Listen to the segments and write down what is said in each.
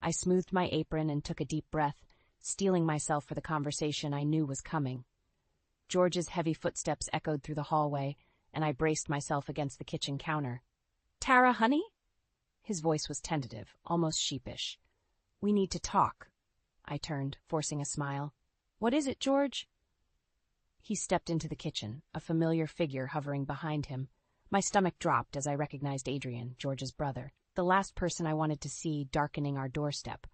I smoothed my apron and took a deep breath, steeling myself for the conversation I knew was coming. George's heavy footsteps echoed through the hallway, and I braced myself against the kitchen counter. "Tara, honey?" His voice was tentative, almost sheepish. "We need to talk." I turned, forcing a smile. "What is it, George?" He stepped into the kitchen, a familiar figure hovering behind him. My stomach dropped as I recognized Adrian, George's brother, the last person I wanted to see darkening our doorstep.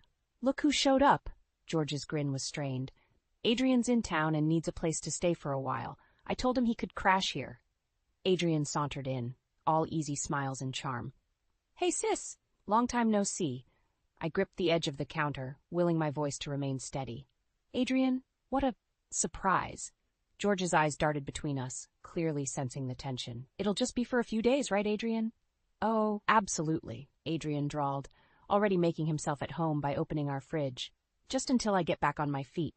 "Look who showed up." George's grin was strained. "Adrian's in town and needs a place to stay for a while. I told him he could crash here." Adrian sauntered in, all easy smiles and charm. "Hey, sis! Long time no see." I gripped the edge of the counter, willing my voice to remain steady. "Adrian, what a surprise." George's eyes darted between us, clearly sensing the tension. "It'll just be for a few days, right, Adrian?" "Oh, absolutely," Adrian drawled, already making himself at home by opening our fridge. "Just until I get back on my feet."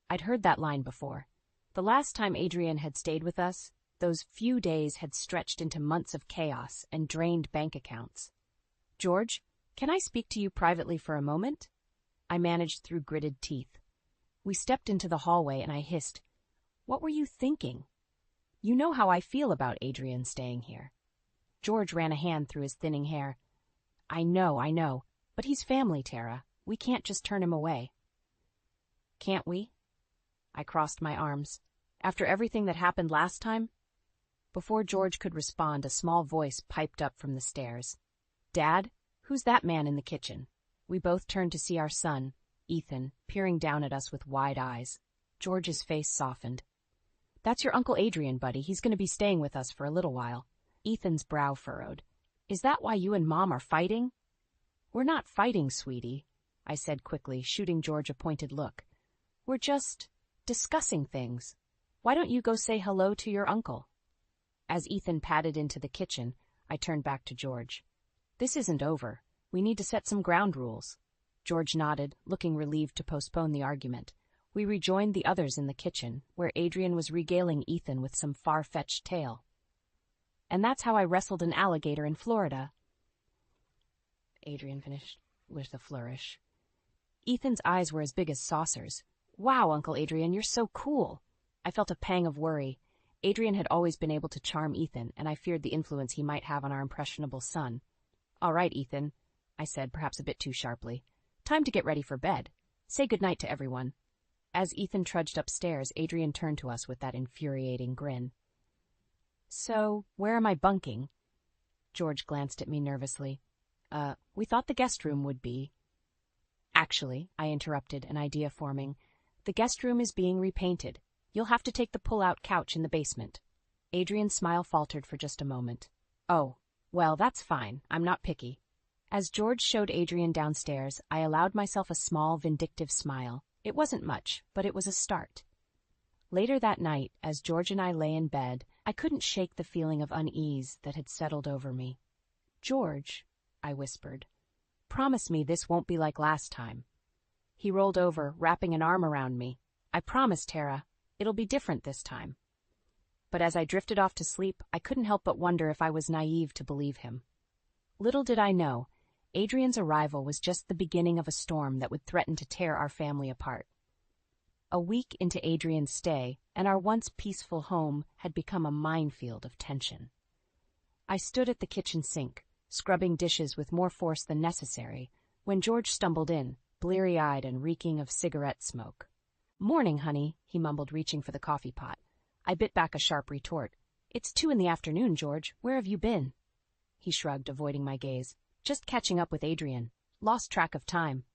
I'd heard that line before. The last time Adrian had stayed with us, those few days had stretched into months of chaos and drained bank accounts. "George, can I speak to you privately for a moment?" I managed through gritted teeth. We stepped into the hallway and I hissed, "What were you thinking?" "You know how I feel about Adrian staying here." George ran a hand through his thinning hair. I know, but he's family, Tara. We can't just turn him away." "Can't we?" I crossed my arms. "After everything that happened last time?" Before George could respond, a small voice piped up from the stairs. "Dad, who's that man in the kitchen?" We both turned to see our son, Ethan, peering down at us with wide eyes. George's face softened. "That's your Uncle Adrian, buddy. He's going to be staying with us for a little while." Ethan's brow furrowed. "Is that why you and Mom are fighting?" "We're not fighting, sweetie," I said quickly, shooting George a pointed look. "We're just discussing things. Why don't you go say hello to your uncle?" As Ethan padded into the kitchen, I turned back to George. "This isn't over. We need to set some ground rules." George nodded, looking relieved to postpone the argument. We rejoined the others in the kitchen, where Adrian was regaling Ethan with some far-fetched tale. "And that's how I wrestled an alligator in Florida," Adrian finished with a flourish. Ethan's eyes were as big as saucers. "Wow, Uncle Adrian, you're so cool." I felt a pang of worry. Adrian had always been able to charm Ethan, and I feared the influence he might have on our impressionable son. "All right, Ethan," I said, perhaps a bit too sharply. "Time to get ready for bed. Say goodnight to everyone." As Ethan trudged upstairs, Adrian turned to us with that infuriating grin. "So, where am I bunking?" George glanced at me nervously. We thought the guest room would be." "Actually," I interrupted, an idea forming, "the guest room is being repainted. You'll have to take the pull-out couch in the basement." Adrian's smile faltered for just a moment. "Oh, well, that's fine. I'm not picky." As George showed Adrian downstairs, I allowed myself a small, vindictive smile. It wasn't much, but it was a start. Later that night, as George and I lay in bed, I couldn't shake the feeling of unease that had settled over me. "George," I whispered, "promise me this won't be like last time." He rolled over, wrapping an arm around me. "I promise, Tara. It'll be different this time." But as I drifted off to sleep, I couldn't help but wonder if I was naive to believe him. Little did I know, Adrian's arrival was just the beginning of a storm that would threaten to tear our family apart. A week into Adrian's stay, and our once peaceful home had become a minefield of tension. I stood at the kitchen sink, scrubbing dishes with more force than necessary, when George stumbled in, bleary-eyed and reeking of cigarette smoke. "Morning, honey," he mumbled, reaching for the coffee pot. I bit back a sharp retort. "It's 2 p.m, George. Where have you been?" He shrugged, avoiding my gaze. "Just catching up with Adrian. Lost track of time."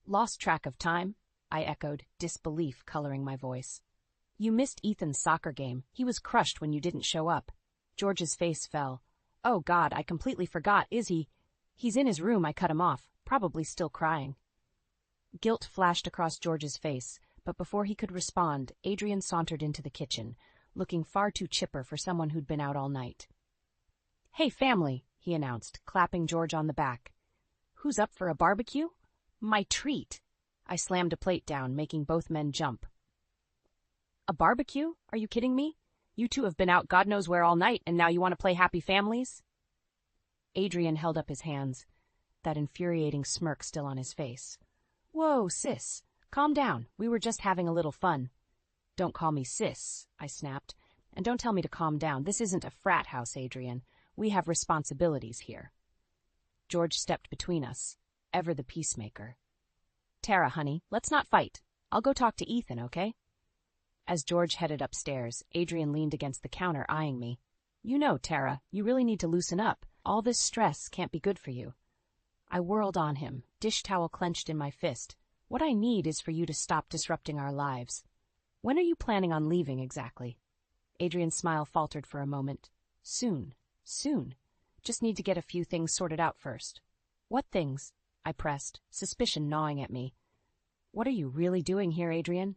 "Lost track of time?" I echoed, disbelief coloring my voice. "You missed Ethan's soccer game. He was crushed when you didn't show up." George's face fell. "Oh, God, I completely forgot. Is he?" "He's in his room. I cut him off. Probably still crying." Guilt flashed across George's face, but before he could respond, Adrian sauntered into the kitchen, looking far too chipper for someone who'd been out all night. "Hey, family," he announced, clapping George on the back. "Who's up for a barbecue? My treat." I slammed a plate down, making both men jump. "A barbecue? Are you kidding me? You two have been out God knows where all night, and now you want to play happy families?" Adrian held up his hands. that infuriating smirk still on his face. "Whoa, sis. Calm down. We were just having a little fun." "Don't call me sis," I snapped. "And don't tell me to calm down. This isn't a frat house, Adrian. We have responsibilities here." George stepped between us, ever the peacemaker. "Tara, honey, let's not fight. I'll go talk to Ethan, okay?" As George headed upstairs, Adrian leaned against the counter, eyeing me. "You know, Tara, you really need to loosen up. All this stress can't be good for you." I whirled on him, dish towel clenched in my fist. "What I need is for you to stop disrupting our lives. When are you planning on leaving exactly?" Adrian's smile faltered for a moment. "Soon. Soon. Just need to get a few things sorted out first." "What things?" I pressed, suspicion gnawing at me. "What are you really doing here, Adrian?"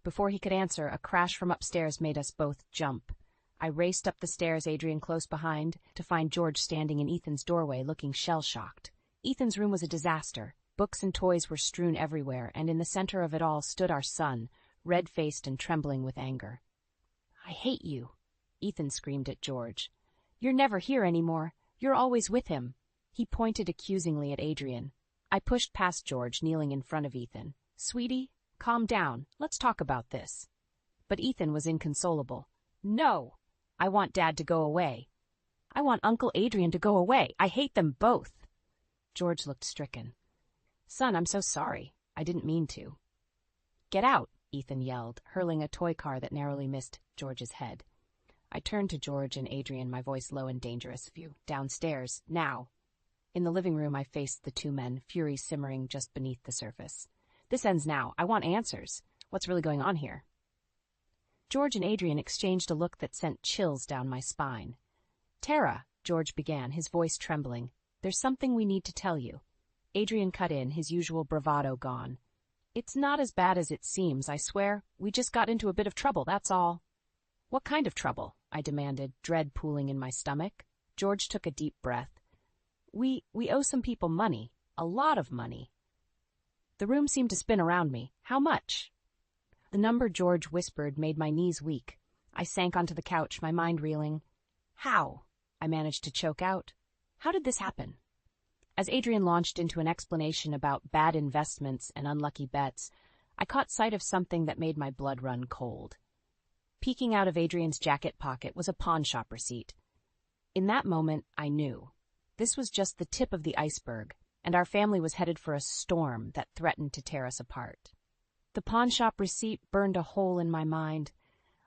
Before he could answer, a crash from upstairs made us both jump. I raced up the stairs, Adrian close behind, to find George standing in Ethan's doorway looking shell-shocked. Ethan's room was a disaster. Books and toys were strewn everywhere, and in the center of it all stood our son, red-faced and trembling with anger. "I hate you," Ethan screamed at George. "You're never here anymore. You're always with him." He pointed accusingly at Adrian. I pushed past George, kneeling in front of Ethan. "Sweetie, calm down. Let's talk about this." But Ethan was inconsolable. "No! I want Dad to go away. I want Uncle Adrian to go away. I hate them both." George looked stricken. "Son, I'm so sorry. I didn't mean to." "Get out," Ethan yelled, hurling a toy car that narrowly missed George's head. I turned to George and Adrian, my voice low and dangerous. "View downstairs, now." In the living room, I faced the two men, fury simmering just beneath the surface. "This ends now. I want answers. What's really going on here?" George and Adrian exchanged a look that sent chills down my spine. "Tara," George began, his voice trembling, "there's something we need to tell you." Adrian cut in, his usual bravado gone. "It's not as bad as it seems, I swear. We just got into a bit of trouble, that's all." "What kind of trouble?" I demanded, dread pooling in my stomach. George took a deep breath. We owe some people money. A lot of money." The room seemed to spin around me. "How much?" The number George whispered made my knees weak. I sank onto the couch, my mind reeling. "How?" I managed to choke out. "How did this happen?" As Adrian launched into an explanation about bad investments and unlucky bets, I caught sight of something that made my blood run cold. Peeking out of Adrian's jacket pocket was a pawn shop receipt. In that moment, I knew. This was just the tip of the iceberg, and our family was headed for a storm that threatened to tear us apart. The pawn shop receipt burned a hole in my mind.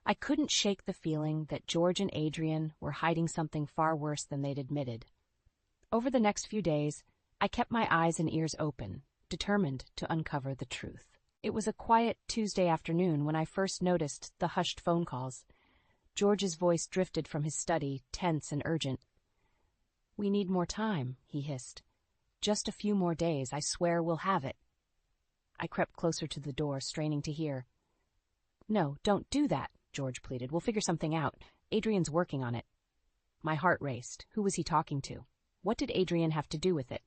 I couldn't shake the feeling that George and Adrian were hiding something far worse than they'd admitted. Over the next few days, I kept my eyes and ears open, determined to uncover the truth. It was a quiet Tuesday afternoon when I first noticed the hushed phone calls. George's voice drifted from his study, tense and urgent. "We need more time," he hissed. "Just a few more days. I swear we'll have it." I crept closer to the door, straining to hear. "No, don't do that," George pleaded. "We'll figure something out. Adrian's working on it." My heart raced. Who was he talking to? What did Adrian have to do with it?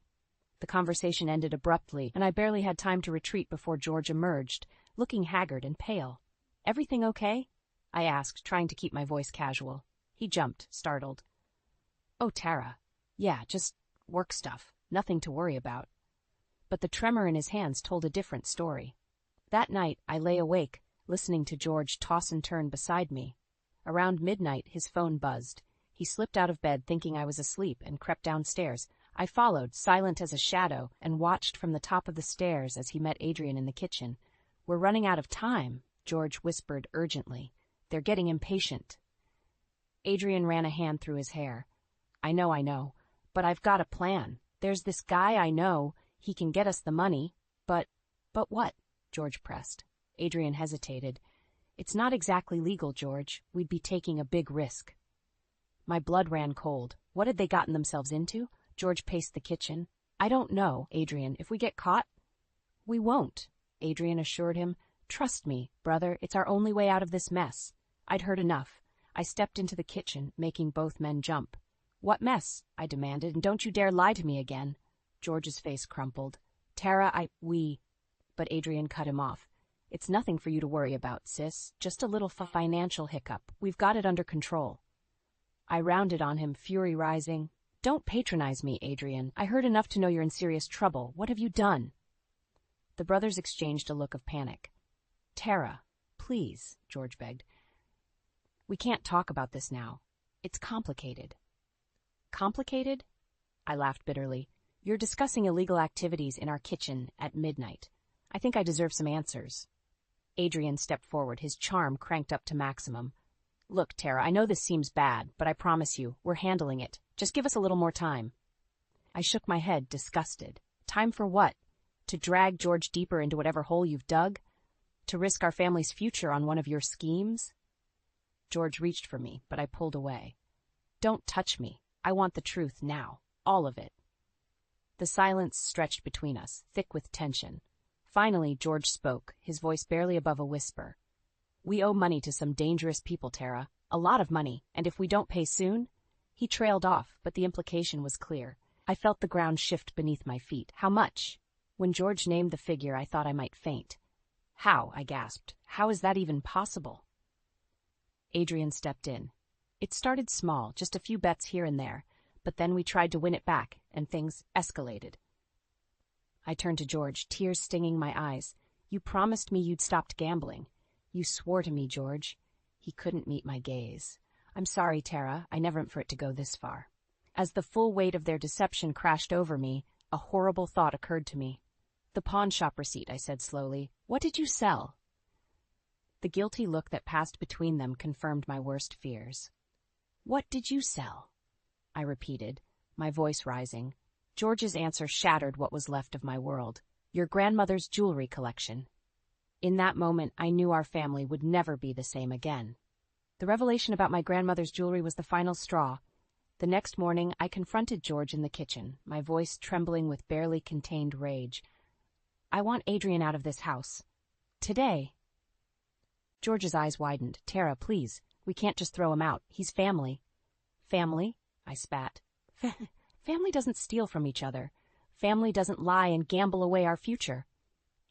The conversation ended abruptly, and I barely had time to retreat before George emerged, looking haggard and pale. "Everything okay?" I asked, trying to keep my voice casual. He jumped, startled. "Oh, Tara. Yeah, just work stuff. Nothing to worry about." But the tremor in his hands told a different story. That night, I lay awake, listening to George toss and turn beside me. Around midnight, his phone buzzed. He slipped out of bed thinking I was asleep and crept downstairs. I followed, silent as a shadow, and watched from the top of the stairs as he met Adrian in the kitchen. "We're running out of time," George whispered urgently. "They're getting impatient." Adrian ran a hand through his hair. I know, but I've got a plan. There's this guy I know. He can get us the money, but what?" George pressed. Adrian hesitated. "It's not exactly legal, George. We'd be taking a big risk." My blood ran cold. What had they gotten themselves into? George paced the kitchen. "I don't know, Adrian. If we get caught—" "We won't," Adrian assured him. "Trust me, brother, it's our only way out of this mess." I'd heard enough. I stepped into the kitchen, making both men jump. "What mess?" I demanded, "and don't you dare lie to me again." George's face crumpled. "Tara, we—" But Adrian cut him off. "It's nothing for you to worry about, sis. Just a little financial hiccup. We've got it under control." I rounded on him, fury rising. Don't patronize me, Adrian. I heard enough to know you're in serious trouble. What have you done? The brothers exchanged a look of panic. Tara, please, George begged. We can't talk about this now. It's complicated. Complicated? I laughed bitterly. You're discussing illegal activities in our kitchen at midnight. I think I deserve some answers. Adrian stepped forward, his charm cranked up to maximum. Look, Tara, I know this seems bad, but I promise you, we're handling it. Just give us a little more time. I shook my head, disgusted. Time for what? To drag George deeper into whatever hole you've dug? To risk our family's future on one of your schemes? George reached for me, but I pulled away. Don't touch me. I want the truth now. All of it. The silence stretched between us, thick with tension. Finally, George spoke, his voice barely above a whisper. We owe money to some dangerous people, Tara. A lot of money, and if we don't pay soon... He trailed off, but the implication was clear. I felt the ground shift beneath my feet. How much? When George named the figure, I thought I might faint. How? I gasped. How is that even possible? Adrian stepped in. It started small, just a few bets here and there, but then we tried to win it back, and things escalated. I turned to George, tears stinging my eyes. You promised me you'd stopped gambling. You swore to me, George. He couldn't meet my gaze. I'm sorry, Tara. I never meant for it to go this far. As the full weight of their deception crashed over me, a horrible thought occurred to me. The pawn shop receipt, I said slowly. What did you sell? The guilty look that passed between them confirmed my worst fears. What did you sell? I repeated, my voice rising. George's answer shattered what was left of my world. Your grandmother's jewelry collection. In that moment, I knew our family would never be the same again. The revelation about my grandmother's jewelry was the final straw. The next morning, I confronted George in the kitchen, my voice trembling with barely contained rage. I want Adrian out of this house. Today. George's eyes widened. Tara, please. We can't just throw him out. He's family. Family? I spat. Family doesn't steal from each other. Family doesn't lie and gamble away our future.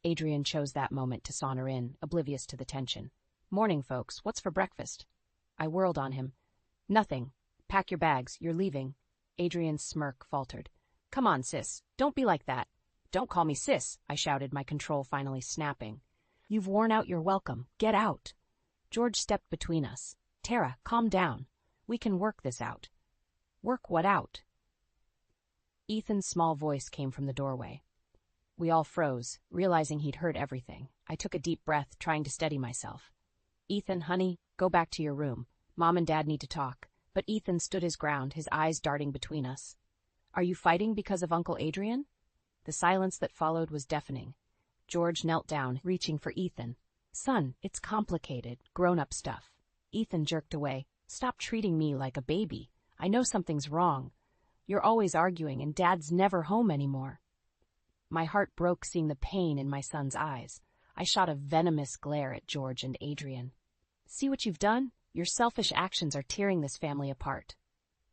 Adrian chose that moment to saunter in, oblivious to the tension. Morning, folks. What's for breakfast? I whirled on him. Nothing. Pack your bags. You're leaving. Adrian's smirk faltered. Come on, sis. Don't be like that. Don't call me sis, I shouted, my control finally snapping. You've worn out your welcome. Get out. George stepped between us. Tara, calm down. We can work this out. Work what out? Ethan's small voice came from the doorway. We all froze, realizing he'd heard everything. I took a deep breath, trying to steady myself. Ethan, honey, go back to your room. Mom and Dad need to talk. But Ethan stood his ground, his eyes darting between us. Are you fighting because of Uncle Adrian? The silence that followed was deafening. George knelt down, reaching for Ethan. Son, it's complicated, grown-up stuff. Ethan jerked away. Stop treating me like a baby. I know something's wrong. You're always arguing, and Dad's never home anymore. My heart broke seeing the pain in my son's eyes. I shot a venomous glare at George and Adrian. See what you've done? Your selfish actions are tearing this family apart.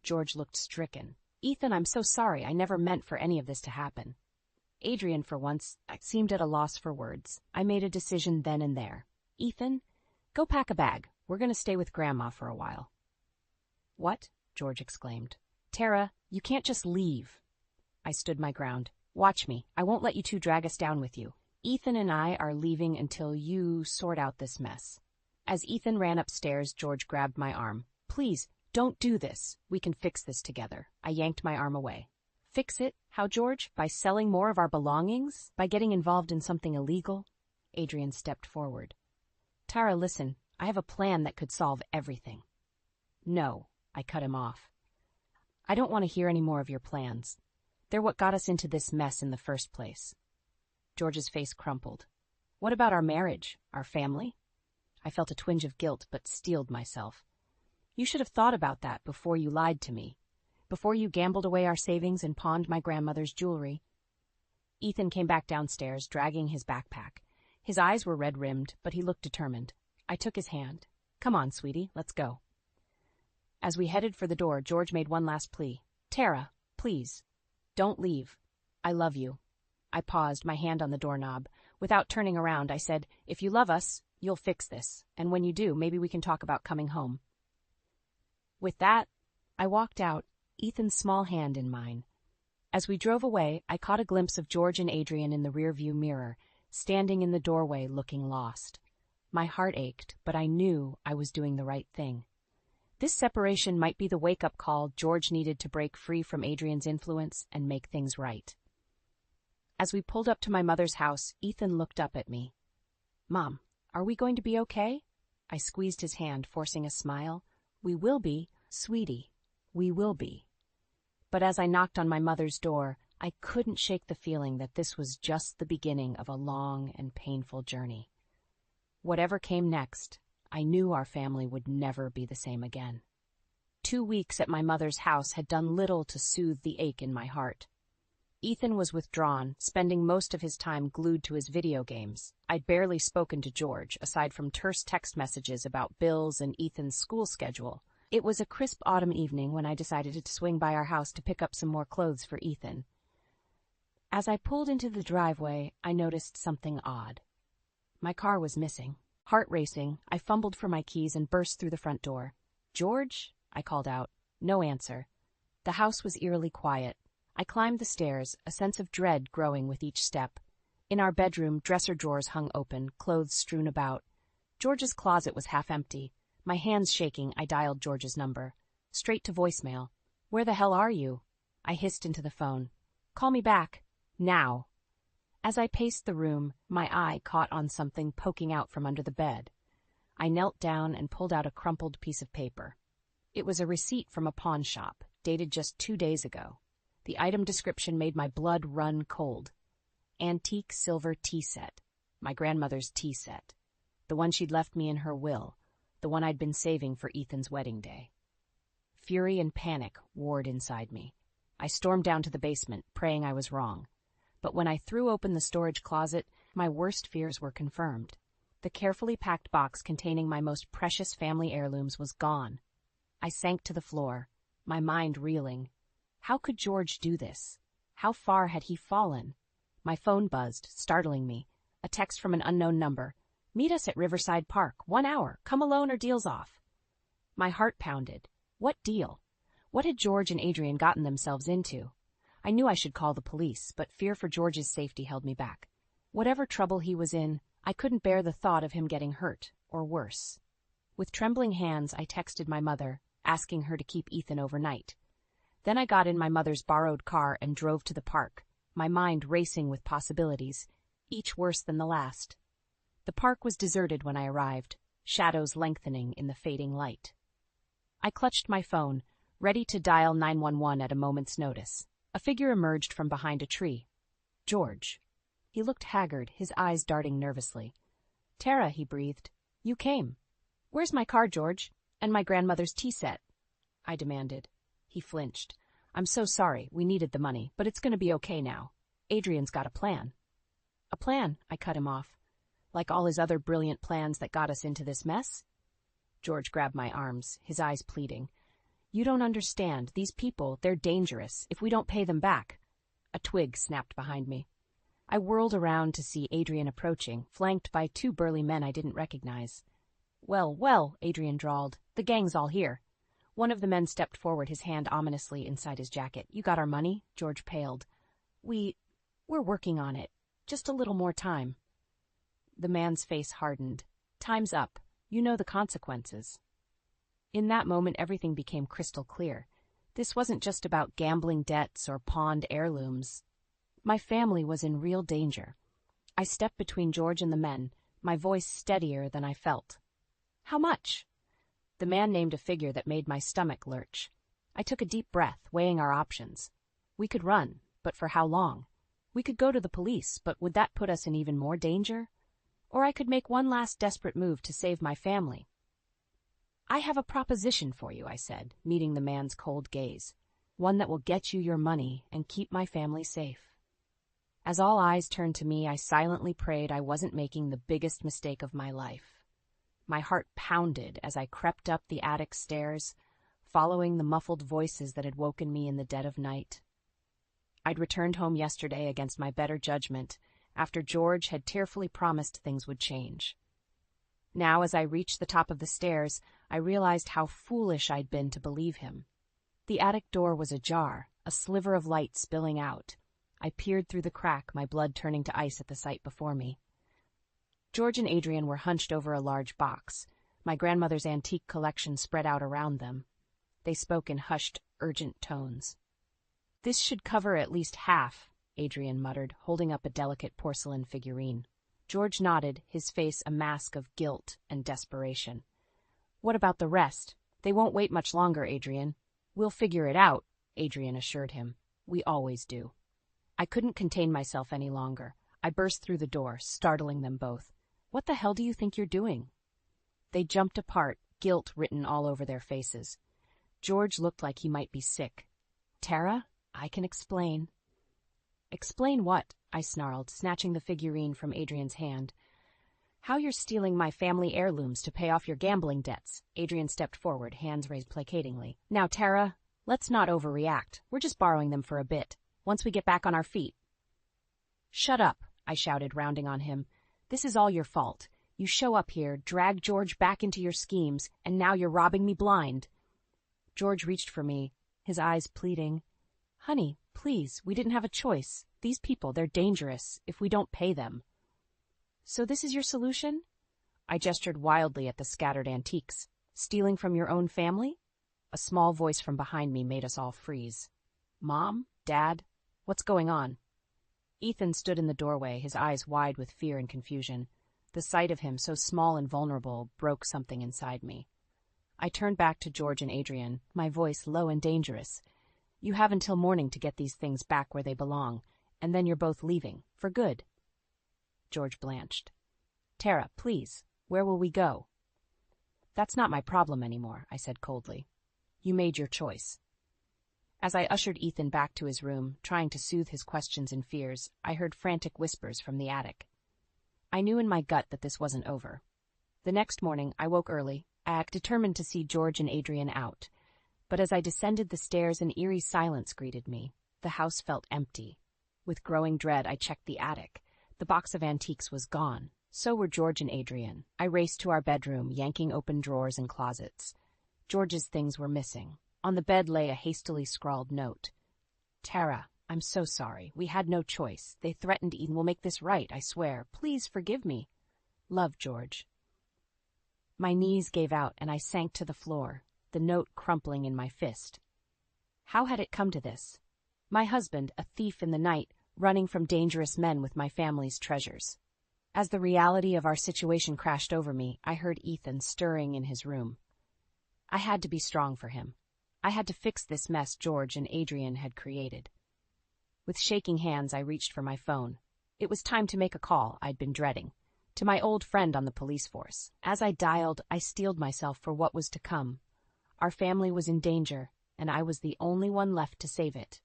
George looked stricken. Ethan, I'm so sorry. I never meant for any of this to happen. Adrian, for once, seemed at a loss for words. I made a decision then and there. Ethan, go pack a bag. We're going to stay with Grandma for a while. What? George exclaimed. Tara, you can't just leave. I stood my ground. Watch me. I won't let you two drag us down with you. Ethan and I are leaving until you sort out this mess. As Ethan ran upstairs, George grabbed my arm. Please, don't do this. We can fix this together. I yanked my arm away. Fix it? How, George? By selling more of our belongings? By getting involved in something illegal? Adrian stepped forward. Tara, listen. I have a plan that could solve everything. No, I cut him off. I don't want to hear any more of your plans. They're what got us into this mess in the first place. George's face crumpled. What about our marriage? Our family? I felt a twinge of guilt, but steeled myself. You should have thought about that before you lied to me. Before you gambled away our savings and pawned my grandmother's jewelry. Ethan came back downstairs, dragging his backpack. His eyes were red-rimmed, but he looked determined. I took his hand. Come on, sweetie, let's go. As we headed for the door, George made one last plea. Tara, please, don't leave. I love you. I paused, my hand on the doorknob. Without turning around, I said, if you love us, you'll fix this. And when you do, maybe we can talk about coming home. With that, I walked out, Ethan's small hand in mine. As we drove away, I caught a glimpse of George and Adrian in the rearview mirror, standing in the doorway looking lost. My heart ached, but I knew I was doing the right thing. This separation might be the wake-up call George needed to break free from Adrian's influence and make things right. As we pulled up to my mother's house, Ethan looked up at me. "Mom, are we going to be okay?" I squeezed his hand, forcing a smile. "We will be, sweetie. We will be." But as I knocked on my mother's door, I couldn't shake the feeling that this was just the beginning of a long and painful journey. Whatever came next, I knew our family would never be the same again. 2 weeks at my mother's house had done little to soothe the ache in my heart. Ethan was withdrawn, spending most of his time glued to his video games. I'd barely spoken to George, aside from terse text messages about bills and Ethan's school schedule. It was a crisp autumn evening when I decided to swing by our house to pick up some more clothes for Ethan. As I pulled into the driveway, I noticed something odd. My car was missing. Heart racing, I fumbled for my keys and burst through the front door. "George?" I called out. No answer. The house was eerily quiet. I climbed the stairs, a sense of dread growing with each step. In our bedroom, dresser drawers hung open, clothes strewn about. George's closet was half empty. My hands shaking, I dialed George's number. Straight to voicemail. "Where the hell are you?" I hissed into the phone. "Call me back. Now." As I paced the room, my eye caught on something poking out from under the bed. I knelt down and pulled out a crumpled piece of paper. It was a receipt from a pawn shop, dated just 2 days ago. The item description made my blood run cold. Antique silver tea set. My grandmother's tea set. The one she'd left me in her will. The one I'd been saving for Ethan's wedding day. Fury and panic warred inside me. I stormed down to the basement, praying I was wrong. But when I threw open the storage closet, my worst fears were confirmed. The carefully packed box containing my most precious family heirlooms was gone. I sank to the floor, my mind reeling. How could George do this? How far had he fallen? My phone buzzed, startling me. A text from an unknown number. "Meet us at Riverside Park, 1 hour. Come alone or deal's off." My heart pounded. What deal? What had George and Adrian gotten themselves into? I knew I should call the police, but fear for George's safety held me back. Whatever trouble he was in, I couldn't bear the thought of him getting hurt, or worse. With trembling hands, I texted my mother, asking her to keep Ethan overnight. Then I got in my mother's borrowed car and drove to the park, my mind racing with possibilities, each worse than the last. The park was deserted when I arrived, shadows lengthening in the fading light. I clutched my phone, ready to dial 911 at a moment's notice. A figure emerged from behind a tree. George. He looked haggard, his eyes darting nervously. "Tara," he breathed. "You came." "Where's my car, George? And my grandmother's tea set?" I demanded. He flinched. "I'm so sorry, we needed the money, but it's going to be okay now. Adrian's got a plan." "A plan?" I cut him off. "Like all his other brilliant plans that got us into this mess?" George grabbed my arms, his eyes pleading. "You don't understand. These people, they're dangerous, if we don't pay them back." A twig snapped behind me. I whirled around to see Adrian approaching, flanked by 2 burly men I didn't recognize. "Well, well," Adrian drawled. "The gang's all here." One of the men stepped forward, his hand ominously inside his jacket. "You got our money?" George paled. We're working on it. Just a little more time." The man's face hardened. "Time's up. You know the consequences." In that moment, everything became crystal clear. This wasn't just about gambling debts or pawned heirlooms. My family was in real danger. I stepped between George and the men, my voice steadier than I felt. "How much?" The man named a figure that made my stomach lurch. I took a deep breath, weighing our options. We could run, but for how long? We could go to the police, but would that put us in even more danger? Or I could make one last desperate move to save my family. "I have a proposition for you," I said, meeting the man's cold gaze. "One that will get you your money and keep my family safe." As all eyes turned to me, I silently prayed I wasn't making the biggest mistake of my life. My heart pounded as I crept up the attic stairs, following the muffled voices that had woken me in the dead of night. I'd returned home yesterday against my better judgment, after George had tearfully promised things would change. Now, as I reached the top of the stairs, I realized how foolish I'd been to believe him. The attic door was ajar, a sliver of light spilling out. I peered through the crack, my blood turning to ice at the sight before me. George and Adrian were hunched over a large box, my grandmother's antique collection spread out around them. They spoke in hushed, urgent tones. "This should cover at least half," Adrian muttered, holding up a delicate porcelain figurine. George nodded, his face a mask of guilt and desperation. "What about the rest? They won't wait much longer, Adrian." "We'll figure it out," Adrian assured him. "We always do." I couldn't contain myself any longer. I burst through the door, startling them both. "What the hell do you think you're doing?" They jumped apart, guilt written all over their faces. George looked like he might be sick. "Tara, I can explain." "Explain what?" I snarled, snatching the figurine from Adrian's hand. "How you're stealing my family heirlooms to pay off your gambling debts." Adrian stepped forward, hands raised placatingly. "Now, Tara, let's not overreact. We're just borrowing them for a bit. Once we get back on our feet." "Shut up," I shouted, rounding on him. "This is all your fault. You show up here, drag George back into your schemes, and now you're robbing me blind." George reached for me, his eyes pleading. "Honey, please, we didn't have a choice. These people, they're dangerous if we don't pay them." "So this is your solution?" I gestured wildly at the scattered antiques. "Stealing from your own family?" A small voice from behind me made us all freeze. "Mom? Dad? What's going on?" Ethan stood in the doorway, his eyes wide with fear and confusion. The sight of him, so small and vulnerable, broke something inside me. I turned back to George and Adrian, my voice low and dangerous. "You have until morning to get these things back where they belong, and then you're both leaving, for good." George blanched. "Tara, please, where will we go?" "That's not my problem anymore," I said coldly. "You made your choice." As I ushered Ethan back to his room, trying to soothe his questions and fears, I heard frantic whispers from the attic. I knew in my gut that this wasn't over. The next morning, I woke early, determined to see George and Adrian out. But as I descended the stairs, an eerie silence greeted me. The house felt empty. With growing dread, I checked the attic. The box of antiques was gone. So were George and Adrian. I raced to our bedroom, yanking open drawers and closets. George's things were missing. On the bed lay a hastily scrawled note. "Tara, I'm so sorry. We had no choice. They threatened Eden. We'll make this right, I swear. Please forgive me. Love, George." My knees gave out and I sank to the floor, the note crumpling in my fist. How had it come to this? My husband, a thief in the night, running from dangerous men with my family's treasures. As the reality of our situation crashed over me, I heard Ethan stirring in his room. I had to be strong for him. I had to fix this mess George and Adrian had created. With shaking hands, I reached for my phone. It was time to make a call I'd been dreading, to my old friend on the police force. As I dialed, I steeled myself for what was to come. Our family was in danger, and I was the only one left to save it.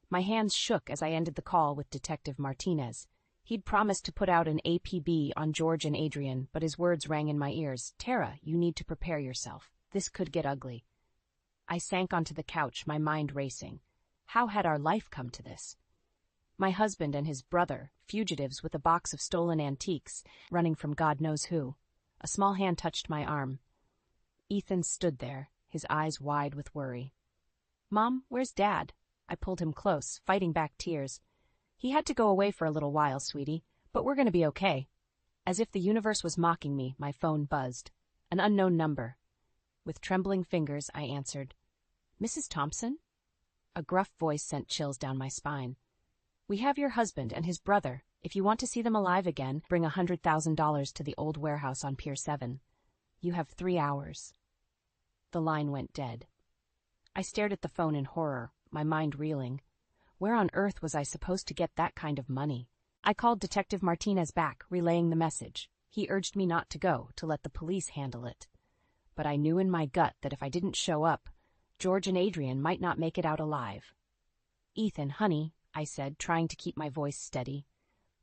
My hands shook as I ended the call with Detective Martinez. He'd promised to put out an APB on George and Adrian, but his words rang in my ears. "Tara, you need to prepare yourself. This could get ugly." I sank onto the couch, my mind racing. How had our life come to this? My husband and his brother, fugitives with a box of stolen antiques, running from God knows who. A small hand touched my arm. Ethan stood there, his eyes wide with worry. "Mom, where's Dad?" I pulled him close, fighting back tears. "He had to go away for a little while, sweetie, but we're going to be okay." As if the universe was mocking me, my phone buzzed. An unknown number. With trembling fingers, I answered. "Mrs. Thompson?" A gruff voice sent chills down my spine. "We have your husband and his brother. If you want to see them alive again, bring $100,000 to the old warehouse on Pier 7. You have 3 hours." The line went dead. I stared at the phone in horror, my mind reeling. Where on earth was I supposed to get that kind of money? I called Detective Martinez back, relaying the message. He urged me not to go, to let the police handle it. But I knew in my gut that if I didn't show up, George and Adrian might not make it out alive. "Ethan, honey," I said, trying to keep my voice steady.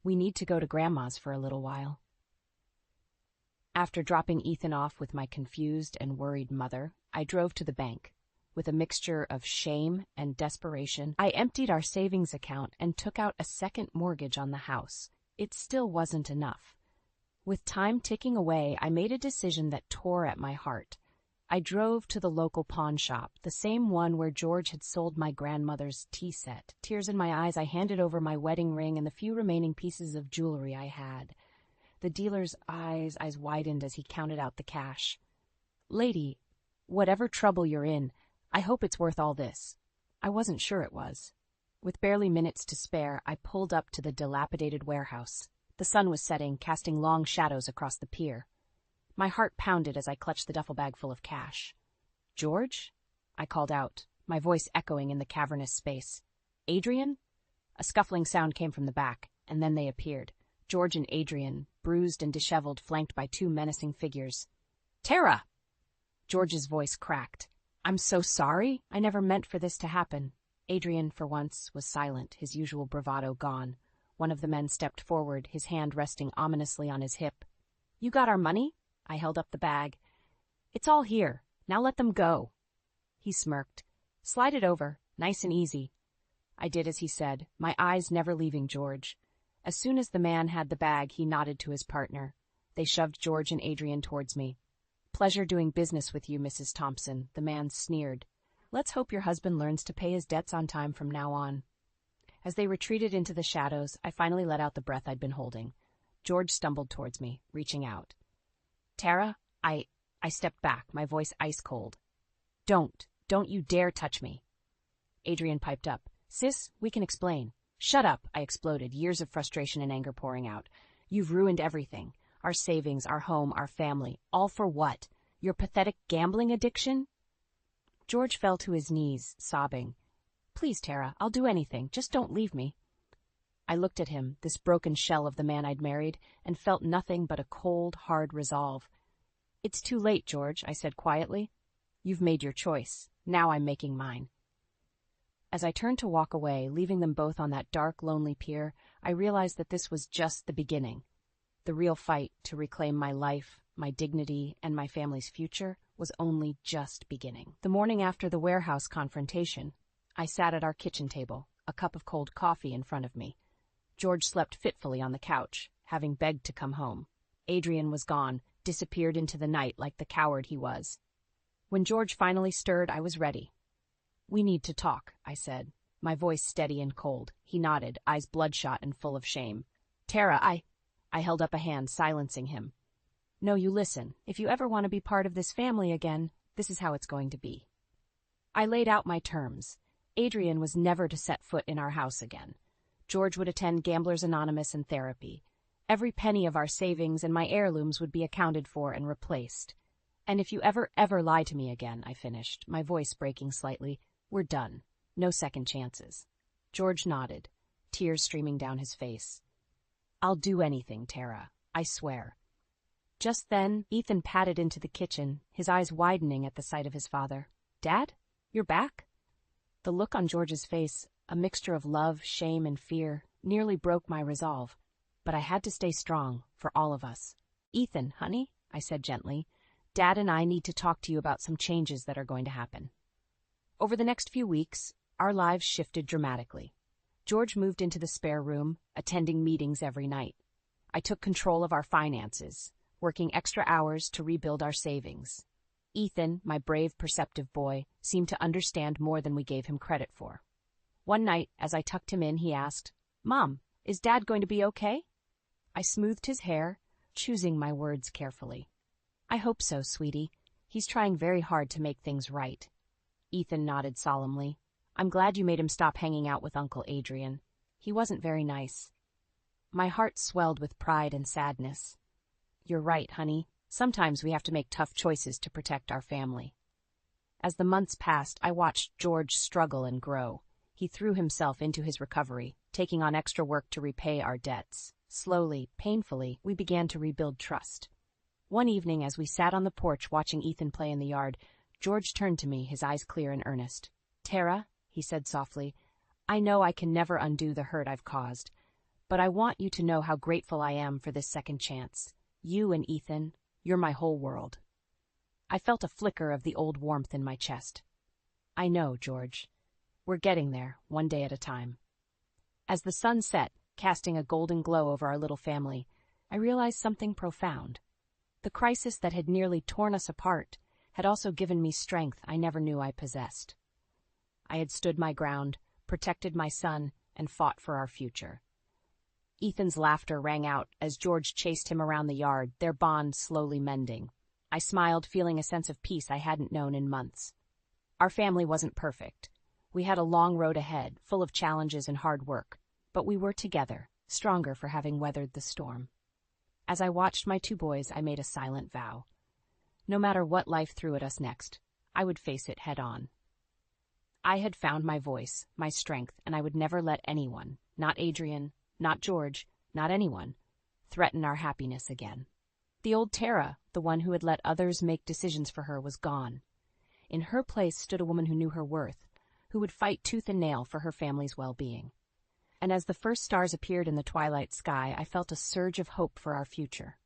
"We need to go to Grandma's for a little while." After dropping Ethan off with my confused and worried mother, I drove to the bank. With a mixture of shame and desperation, I emptied our savings account and took out a second mortgage on the house. It still wasn't enough. With time ticking away, I made a decision that tore at my heart. I drove to the local pawn shop, the same one where George had sold my grandmother's tea set. Tears in my eyes, I handed over my wedding ring and the few remaining pieces of jewelry I had. The dealer's eyes widened as he counted out the cash. "Lady, whatever trouble you're in, I hope it's worth all this." I wasn't sure it was. With barely minutes to spare, I pulled up to the dilapidated warehouse. The sun was setting, casting long shadows across the pier. My heart pounded as I clutched the duffel bag full of cash. "George?" I called out, my voice echoing in the cavernous space. "Adrian?" A scuffling sound came from the back, and then they appeared. George and Adrian, bruised and disheveled, flanked by two menacing figures. "Tara!" George's voice cracked. "I'm so sorry. I never meant for this to happen." Adrian, for once, was silent, his usual bravado gone. One of the men stepped forward, his hand resting ominously on his hip. "You got our money?" I held up the bag. "It's all here. Now let them go." He smirked. "Slide it over. Nice and easy." I did as he said, my eyes never leaving George. As soon as the man had the bag, he nodded to his partner. They shoved George and Adrian towards me. "Pleasure doing business with you, Mrs. Thompson," the man sneered. "Let's hope your husband learns to pay his debts on time from now on." As they retreated into the shadows, I finally let out the breath I'd been holding. George stumbled towards me, reaching out. "Tara, I stepped back, my voice ice cold. Don't you dare touch me." Adrian piped up. "Sis, we can explain." "Shut up," I exploded, years of frustration and anger pouring out. "You've ruined everything. Our savings, our home, our family. All for what? Your pathetic gambling addiction?" George fell to his knees, sobbing. "Please, Tara, I'll do anything. Just don't leave me." I looked at him, this broken shell of the man I'd married, and felt nothing but a cold, hard resolve. "It's too late, George," I said quietly. "You've made your choice. Now I'm making mine." As I turned to walk away, leaving them both on that dark, lonely pier, I realized that this was just the beginning. The real fight to reclaim my life, my dignity, and my family's future was only just beginning. The morning after the warehouse confrontation, I sat at our kitchen table, a cup of cold coffee in front of me. George slept fitfully on the couch, having begged to come home. Adrian was gone, disappeared into the night like the coward he was. When George finally stirred, I was ready. "We need to talk," I said, my voice steady and cold. He nodded, eyes bloodshot and full of shame. "Tara, I held up a hand, silencing him. "No, you listen. If you ever want to be part of this family again, this is how it's going to be." I laid out my terms. Adrian was never to set foot in our house again. George would attend Gamblers Anonymous and therapy. Every penny of our savings and my heirlooms would be accounted for and replaced. "And if you ever lie to me again," I finished, my voice breaking slightly, "we're done. No second chances." George nodded, tears streaming down his face. "I'll do anything, Tara. I swear." Just then, Ethan padded into the kitchen, his eyes widening at the sight of his father. "Dad? You're back?" The look on George's face, a mixture of love, shame, and fear, nearly broke my resolve. But I had to stay strong, for all of us. "Ethan, honey," I said gently, "Dad and I need to talk to you about some changes that are going to happen." Over the next few weeks, our lives shifted dramatically. George moved into the spare room, attending meetings every night. I took control of our finances, working extra hours to rebuild our savings. Ethan, my brave, perceptive boy, seemed to understand more than we gave him credit for. One night, as I tucked him in, he asked, "Mom, is Dad going to be okay?" I smoothed his hair, choosing my words carefully. "I hope so, sweetie. He's trying very hard to make things right." Ethan nodded solemnly. "I'm glad you made him stop hanging out with Uncle Adrian. He wasn't very nice." My heart swelled with pride and sadness. "You're right, honey. Sometimes we have to make tough choices to protect our family." As the months passed, I watched George struggle and grow. He threw himself into his recovery, taking on extra work to repay our debts. Slowly, painfully, we began to rebuild trust. One evening, as we sat on the porch watching Ethan play in the yard, George turned to me, his eyes clear and earnest. "Tara," he said softly, "I know I can never undo the hurt I've caused, but I want you to know how grateful I am for this second chance. You and Ethan, you're my whole world." I felt a flicker of the old warmth in my chest. "I know, George. We're getting there, one day at a time." As the sun set, casting a golden glow over our little family, I realized something profound. The crisis that had nearly torn us apart had also given me strength I never knew I possessed. I had stood my ground, protected my son, and fought for our future. Ethan's laughter rang out as George chased him around the yard, their bond slowly mending. I smiled, feeling a sense of peace I hadn't known in months. Our family wasn't perfect. We had a long road ahead, full of challenges and hard work, but we were together, stronger for having weathered the storm. As I watched my two boys, I made a silent vow. No matter what life threw at us next, I would face it head on. I had found my voice, my strength, and I would never let anyone, not Adrian, not George, not anyone, threaten our happiness again. The old Tara, the one who had let others make decisions for her, was gone. In her place stood a woman who knew her worth, who would fight tooth and nail for her family's well-being. And as the first stars appeared in the twilight sky, I felt a surge of hope for our future.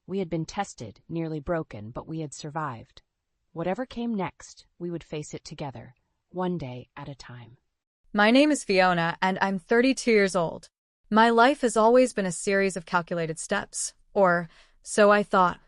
We had been tested, nearly broken, but we had survived. Whatever came next, we would face it together, one day at a time. My name is Fiona, and I'm 32 years old. My life has always been a series of calculated steps, or so I thought.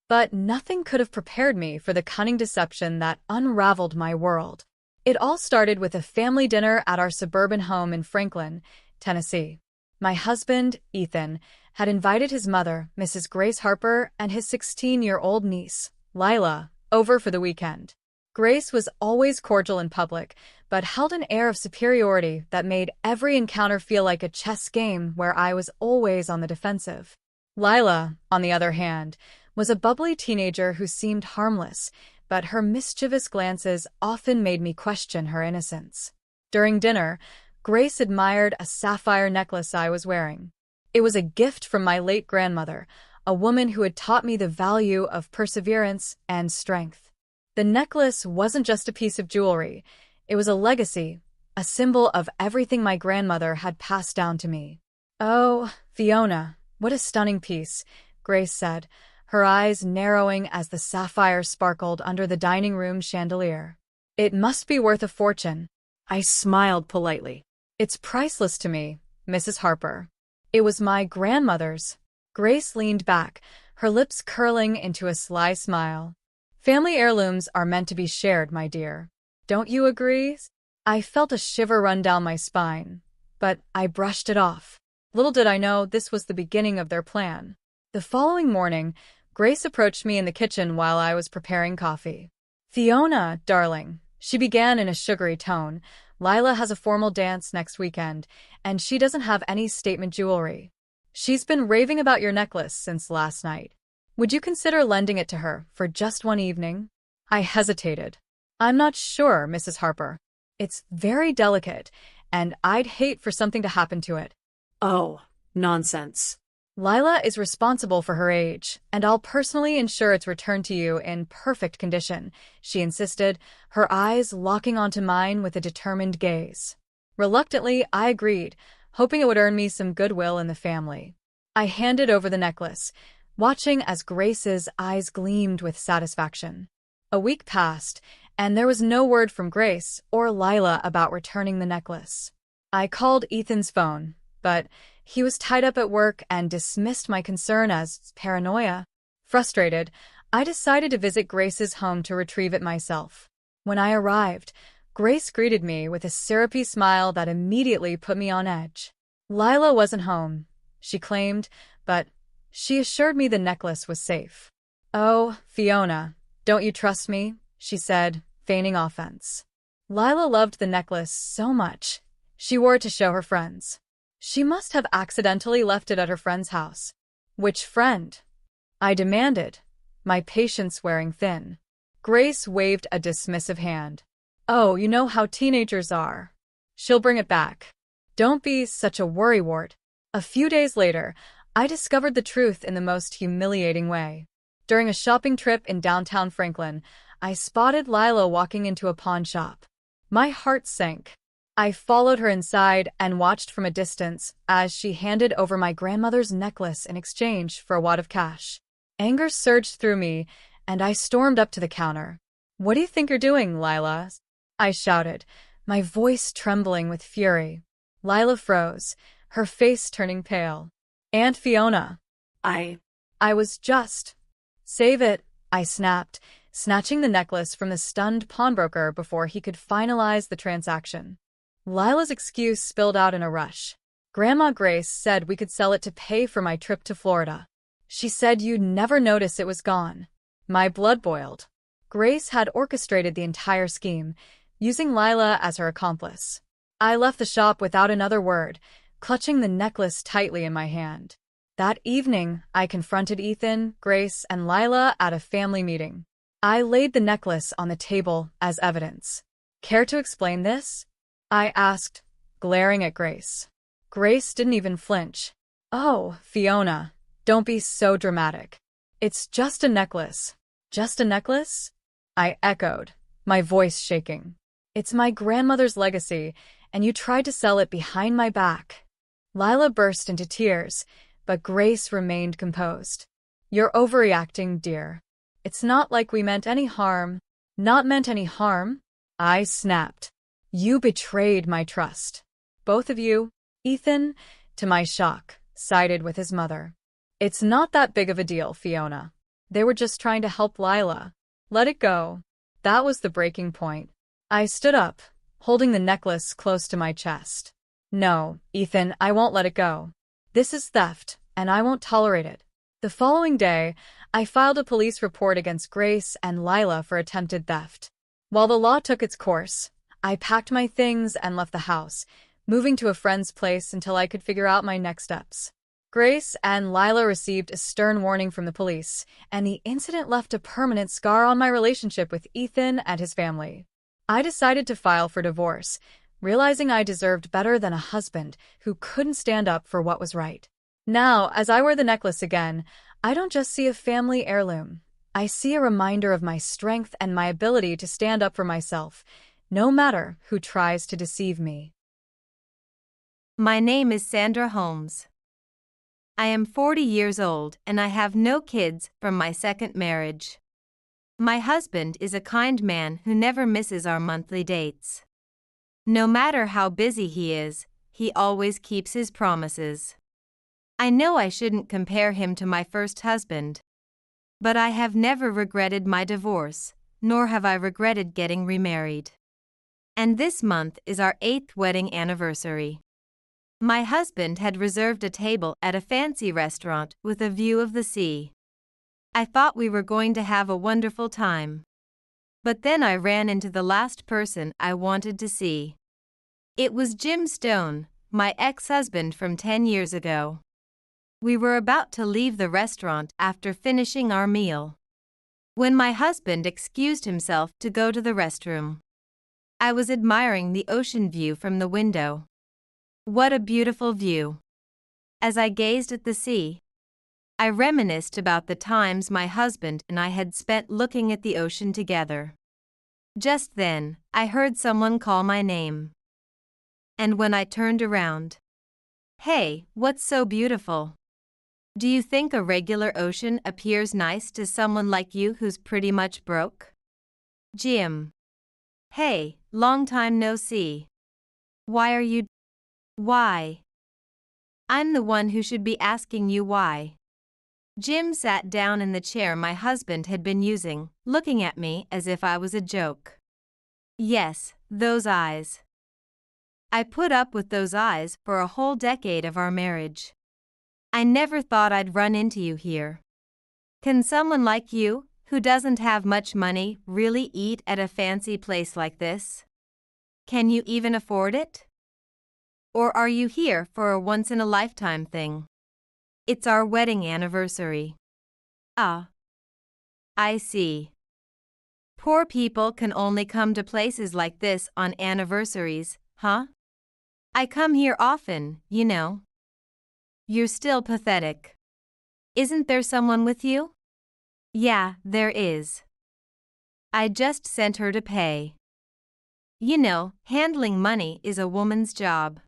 But nothing could have prepared me for the cunning deception that unraveled my world. It all started with a family dinner at our suburban home in Franklin, Tennessee. My husband, Ethan, had invited his mother, Mrs. Grace Harper, and his 16-year-old niece, Lila, over for the weekend. Grace was always cordial in public, but held an air of superiority that made every encounter feel like a chess game where I was always on the defensive. Lila, on the other hand, was a bubbly teenager who seemed harmless, but her mischievous glances often made me question her innocence. During dinner, Grace admired a sapphire necklace I was wearing. It was a gift from my late grandmother, a woman who had taught me the value of perseverance and strength. The necklace wasn't just a piece of jewelry. It was a legacy, a symbol of everything my grandmother had passed down to me. "Oh, Fiona, what a stunning piece," Grace said, her eyes narrowing as the sapphire sparkled under the dining room chandelier. "It must be worth a fortune." I smiled politely. "It's priceless to me, Mrs. Harper. It was my grandmother's." Grace leaned back, her lips curling into a sly smile. "Family heirlooms are meant to be shared, my dear. Don't you agree?" I felt a shiver run down my spine, but I brushed it off. Little did I know this was the beginning of their plan. The following morning, Grace approached me in the kitchen while I was preparing coffee. "Fiona, darling," she began in a sugary tone, "Lila has a formal dance next weekend, and she doesn't have any statement jewelry. She's been raving about your necklace since last night. Would you consider lending it to her for just one evening?" I hesitated. "I'm not sure, Mrs. Harper. It's very delicate, and I'd hate for something to happen to it." "Oh, nonsense." "Lila is responsible for her age, and I'll personally ensure it's returned to you in perfect condition," she insisted, her eyes locking onto mine with a determined gaze. Reluctantly, I agreed, hoping it would earn me some goodwill in the family. I handed over the necklace, watching as Grace's eyes gleamed with satisfaction. A week passed, and there was no word from Grace or Lila about returning the necklace. I called Ethan's phone, but he was tied up at work and dismissed my concern as paranoia. Frustrated, I decided to visit Grace's home to retrieve it myself. When I arrived, Grace greeted me with a syrupy smile that immediately put me on edge. Lila wasn't home, she claimed, but she assured me the necklace was safe. "Oh, Fiona, don't you trust me?" she said, feigning offense. Lila loved the necklace so much. She wore it to show her friends. She must have accidentally left it at her friend's house. "Which friend?" I demanded, my patience wearing thin. Grace waved a dismissive hand. "Oh, you know how teenagers are. She'll bring it back. Don't be such a worrywart." A few days later, I discovered the truth in the most humiliating way. During a shopping trip in downtown Franklin, I spotted Lila walking into a pawn shop. My heart sank. I followed her inside and watched from a distance as she handed over my grandmother's necklace in exchange for a wad of cash. Anger surged through me, and I stormed up to the counter. "What do you think you're doing, Lila?" I shouted, my voice trembling with fury. Lila froze, her face turning pale. "Aunt Fiona." I was just. "Save it," I snapped, snatching the necklace from the stunned pawnbroker before he could finalize the transaction. Lila's excuse spilled out in a rush. Grandma Grace said we could sell it to pay for my trip to Florida. She said you'd never notice it was gone. My blood boiled. Grace had orchestrated the entire scheme, using Lila as her accomplice. I left the shop without another word, clutching the necklace tightly in my hand. That evening, I confronted Ethan, Grace, and Lila at a family meeting. I laid the necklace on the table as evidence. Care to explain this? I asked, glaring at Grace. Grace didn't even flinch. Oh, Fiona, don't be so dramatic. It's just a necklace. Just a necklace? I echoed, my voice shaking. It's my grandmother's legacy, and you tried to sell it behind my back. Lila burst into tears, but Grace remained composed. You're overreacting, dear. It's not like we meant any harm. Not meant any harm? I snapped. You betrayed my trust. Both of you. Ethan, to my shock, sided with his mother. It's not that big of a deal, Fiona. They were just trying to help Lila. Let it go. That was the breaking point. I stood up, holding the necklace close to my chest. No, Ethan, I won't let it go. This is theft, and I won't tolerate it. The following day, I filed a police report against Grace and Lila for attempted theft. While the law took its course, I packed my things and left the house, moving to a friend's place until I could figure out my next steps. Grace and Lila received a stern warning from the police, and the incident left a permanent scar on my relationship with Ethan and his family. I decided to file for divorce, realizing I deserved better than a husband who couldn't stand up for what was right. Now, as I wear the necklace again, I don't just see a family heirloom. I see a reminder of my strength and my ability to stand up for myself, no matter who tries to deceive me. My name is Sandra Holmes. I am 40 years old and I have no kids from my second marriage. My husband is a kind man who never misses our monthly dates. No matter how busy he is, he always keeps his promises. I know I shouldn't compare him to my first husband, but I have never regretted my divorce, nor have I regretted getting remarried. And this month is our 8th wedding anniversary. My husband had reserved a table at a fancy restaurant with a view of the sea. I thought we were going to have a wonderful time. But then I ran into the last person I wanted to see. It was Jim Stone, my ex-husband from 10 years ago. We were about to leave the restaurant after finishing our meal, when my husband excused himself to go to the restroom. I was admiring the ocean view from the window. What a beautiful view. As I gazed at the sea, I reminisced about the times my husband and I had spent looking at the ocean together. Just then, I heard someone call my name. And when I turned around, "Hey, what's so beautiful? Do you think a regular ocean appears nice to someone like you who's pretty much broke?" Jim. "Hey, long time no see. Why are you... Why?" "I'm the one who should be asking you why." Jim sat down in the chair my husband had been using, looking at me as if I was a joke. "Yes, those eyes. I put up with those eyes for a whole decade of our marriage. I never thought I'd run into you here. Can someone like you, who doesn't have much money, really eat at a fancy place like this? Can you even afford it? Or are you here for a once-in-a-lifetime thing? It's our wedding anniversary." "Ah. I see. Poor people can only come to places like this on anniversaries, huh? I come here often, you know." "You're still pathetic. Isn't there someone with you?" "Yeah, there is. I just sent her to pay. You know, handling money is a woman's job."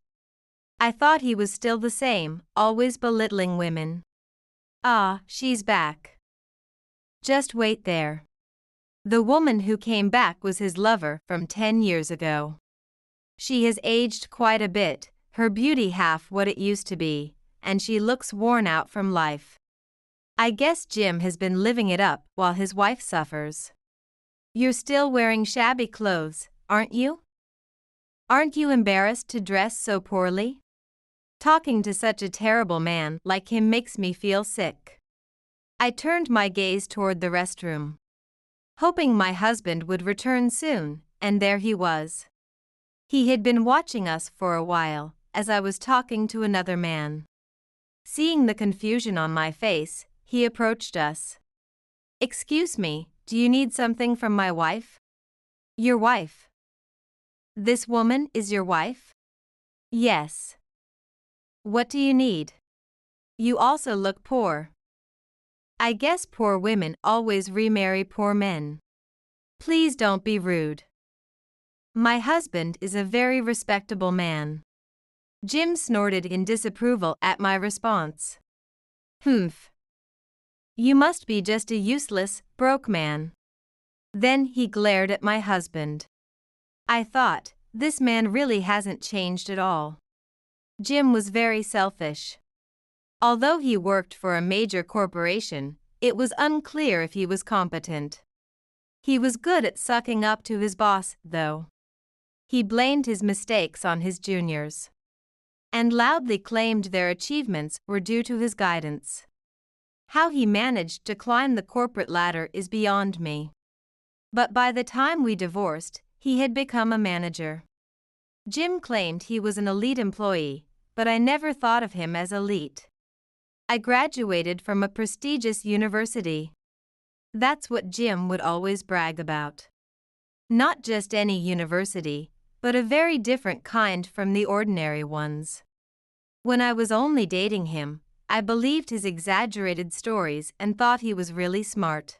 I thought he was still the same, always belittling women. "Ah, she's back. Just wait there." The woman who came back was his lover from 10 years ago. She has aged quite a bit, her beauty half what it used to be, and she looks worn out from life. I guess Jim has been living it up while his wife suffers. You're still wearing shabby clothes, aren't you? Aren't you embarrassed to dress so poorly? Talking to such a terrible man like him makes me feel sick. I turned my gaze toward the restroom, hoping my husband would return soon, and there he was. He had been watching us for a while, as I was talking to another man. Seeing the confusion on my face, he approached us. "Excuse me, do you need something from my wife?" "Your wife? This woman is your wife?" "Yes." "What do you need?" "You also look poor." "I guess poor women always remarry poor men." "Please don't be rude. My husband is a very respectable man." Jim snorted in disapproval at my response. "Humph. You must be just a useless, broke man." Then he glared at my husband. I thought, this man really hasn't changed at all. Jim was very selfish. Although he worked for a major corporation, it was unclear if he was competent. He was good at sucking up to his boss, though. He blamed his mistakes on his juniors, and loudly claimed their achievements were due to his guidance. How he managed to climb the corporate ladder is beyond me. But by the time we divorced, he had become a manager. Jim claimed he was an elite employee, but I never thought of him as elite. I graduated from a prestigious university. That's what Jim would always brag about. Not just any university, but a very different kind from the ordinary ones. When I was only dating him, I believed his exaggerated stories and thought he was really smart.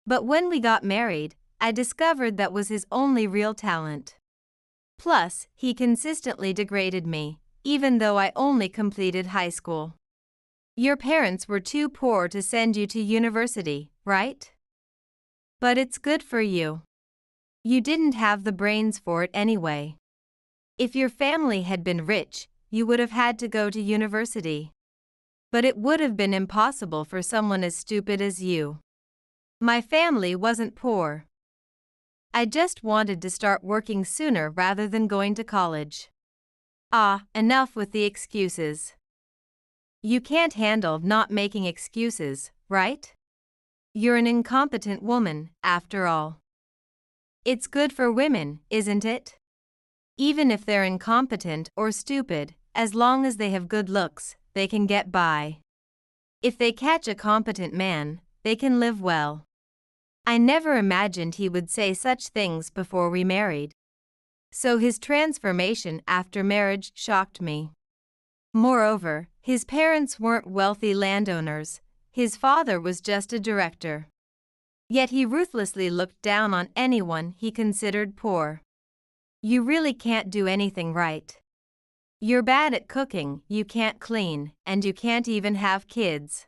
But when we got married, I discovered that was his only real talent. Plus, he consistently degraded me, even though I only completed high school. Your parents were too poor to send you to university, right? But it's good for you. You didn't have the brains for it anyway. If your family had been rich, you would have had to go to university. But it would have been impossible for someone as stupid as you. My family wasn't poor. I just wanted to start working sooner rather than going to college. Ah, enough with the excuses. You can't handle not making excuses, right? You're an incompetent woman, after all. It's good for women, isn't it? Even if they're incompetent or stupid, as long as they have good looks, they can get by. If they catch a competent man, they can live well. I never imagined he would say such things before we married. So his transformation after marriage shocked me. Moreover, his parents weren't wealthy landowners. His father was just a director. Yet he ruthlessly looked down on anyone he considered poor. You really can't do anything right. You're bad at cooking, you can't clean, and you can't even have kids.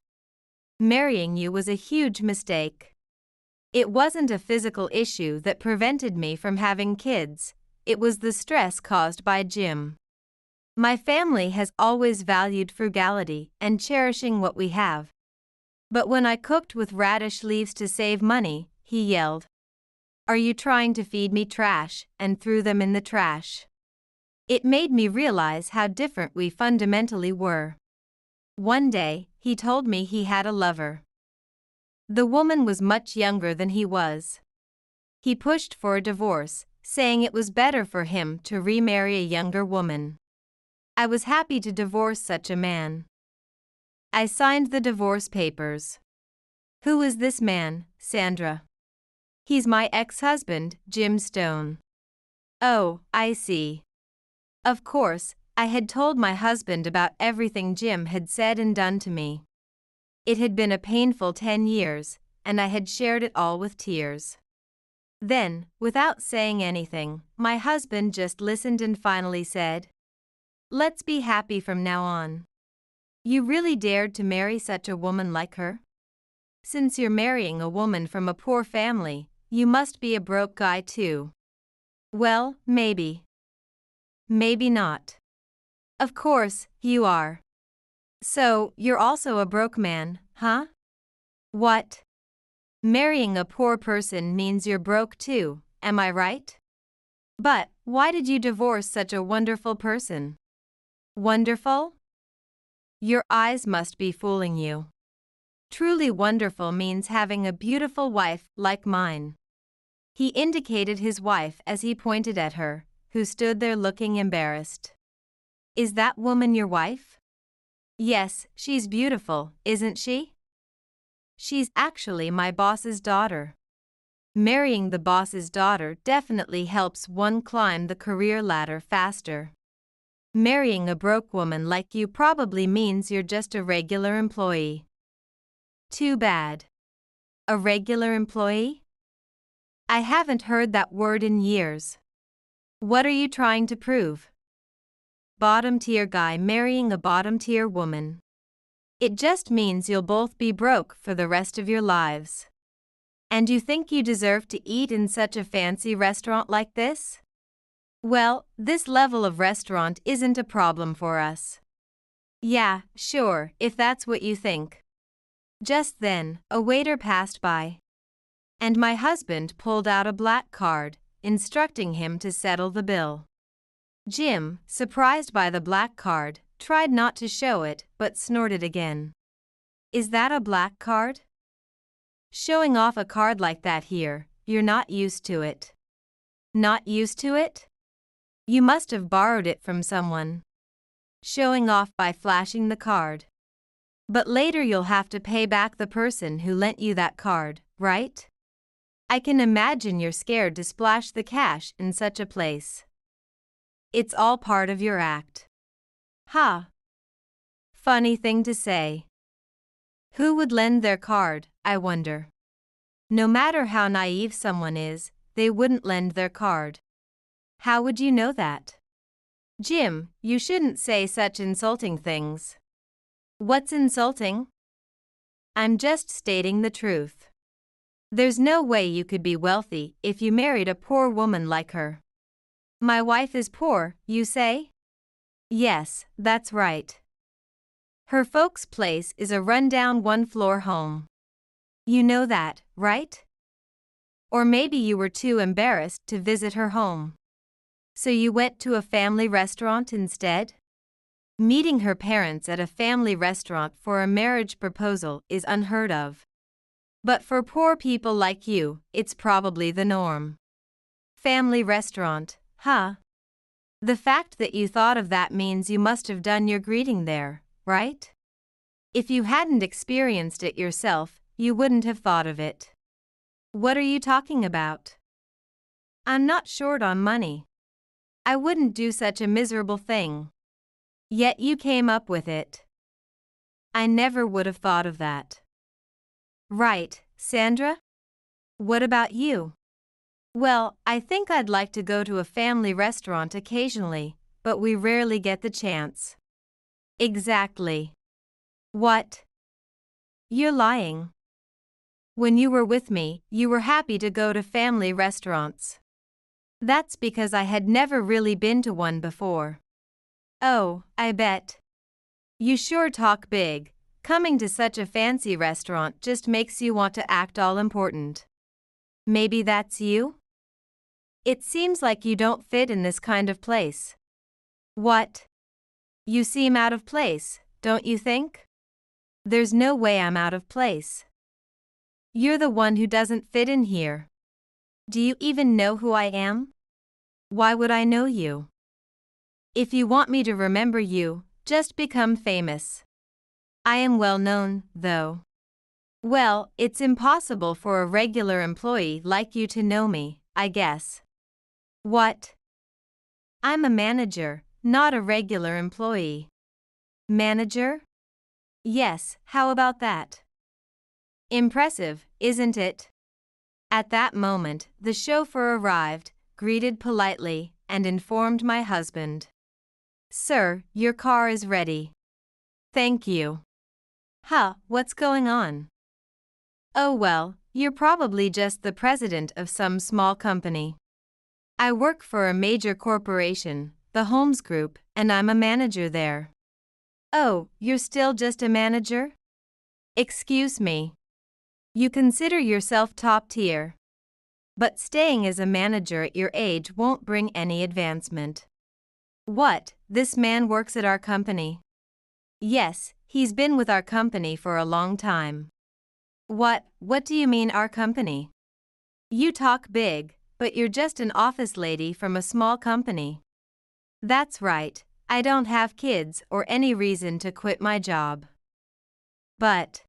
Marrying you was a huge mistake. It wasn't a physical issue that prevented me from having kids, it was the stress caused by Jim. My family has always valued frugality and cherishing what we have. But when I cooked with radish leaves to save money, he yelled, "Are you trying to feed me trash?" and threw them in the trash. It made me realize how different we fundamentally were. One day, he told me he had a lover. The woman was much younger than he was. He pushed for a divorce, saying it was better for him to remarry a younger woman. I was happy to divorce such a man. I signed the divorce papers. "Who is this man, Sandra?" "He's my ex-husband, Jim Stone." "Oh, I see." Of course, I had told my husband about everything Jim had said and done to me. It had been a painful 10 years, and I had shared it all with tears. Then, without saying anything, my husband just listened and finally said, "Let's be happy from now on." "You really dared to marry such a woman like her? Since you're marrying a woman from a poor family, you must be a broke guy too." "Well, maybe. Maybe not." "Of course, you are. So, you're also a broke man, huh?" "What? Marrying a poor person means you're broke too, am I right? But why did you divorce such a wonderful person? Wonderful? Your eyes must be fooling you. Truly wonderful means having a beautiful wife like mine. He indicated his wife as he pointed at her, who stood there looking embarrassed. Is that woman your wife? Yes, she's beautiful, isn't she? She's actually my boss's daughter. Marrying the boss's daughter definitely helps one climb the career ladder faster. Marrying a broke woman like you probably means you're just a regular employee. Too bad. A regular employee? I haven't heard that word in years. What are you trying to prove? Bottom-tier guy marrying a bottom-tier woman. It just means you'll both be broke for the rest of your lives. And you think you deserve to eat in such a fancy restaurant like this? Well, this level of restaurant isn't a problem for us. Yeah, sure, if that's what you think. Just then, a waiter passed by. And my husband pulled out a black card, instructing him to settle the bill. Jim, surprised by the black card, tried not to show it but snorted again. Is that a black card? Showing off a card like that here, you're not used to it. Not used to it? You must have borrowed it from someone. Showing off by flashing the card. But later you'll have to pay back the person who lent you that card, right? I can imagine you're scared to splash the cash in such a place. It's all part of your act. Ha! Funny thing to say. Who would lend their card, I wonder? No matter how naive someone is, they wouldn't lend their card. How would you know that? Jim, you shouldn't say such insulting things. What's insulting? I'm just stating the truth. There's no way you could be wealthy if you married a poor woman like her. My wife is poor, you say? Yes, that's right. Her folks' place is a rundown one-floor home. You know that, right? Or maybe you were too embarrassed to visit her home. So you went to a family restaurant instead? Meeting her parents at a family restaurant for a marriage proposal is unheard of. But for poor people like you, it's probably the norm. Family restaurant, huh? The fact that you thought of that means you must have done your greeting there, right? If you hadn't experienced it yourself, you wouldn't have thought of it. What are you talking about? I'm not short on money. I wouldn't do such a miserable thing. Yet you came up with it. I never would have thought of that. Right, Sandra? What about you? Well, I think I'd like to go to a family restaurant occasionally, but we rarely get the chance. Exactly. What? You're lying. When you were with me, you were happy to go to family restaurants. That's because I had never really been to one before. Oh, I bet. You sure talk big. Coming to such a fancy restaurant just makes you want to act all important. Maybe that's you? It seems like you don't fit in this kind of place. What? You seem out of place, don't you think? There's no way I'm out of place. You're the one who doesn't fit in here. Do you even know who I am? Why would I know you? If you want me to remember you, just become famous. I am well known, though. Well, it's impossible for a regular employee like you to know me, I guess. What? I'm a manager, not a regular employee. Manager? Yes, how about that? Impressive, isn't it? At that moment, the chauffeur arrived, greeted politely, and informed my husband. Sir, your car is ready. Thank you. Huh, what's going on? Oh well, you're probably just the president of some small company. I work for a major corporation, the Holmes Group, and I'm a manager there. Oh, you're still just a manager? Excuse me. You consider yourself top tier. But staying as a manager at your age won't bring any advancement. What, this man works at our company? Yes, he's been with our company for a long time. What do you mean our company? You talk big, but you're just an office lady from a small company. That's right, I don't have kids or any reason to quit my job. But.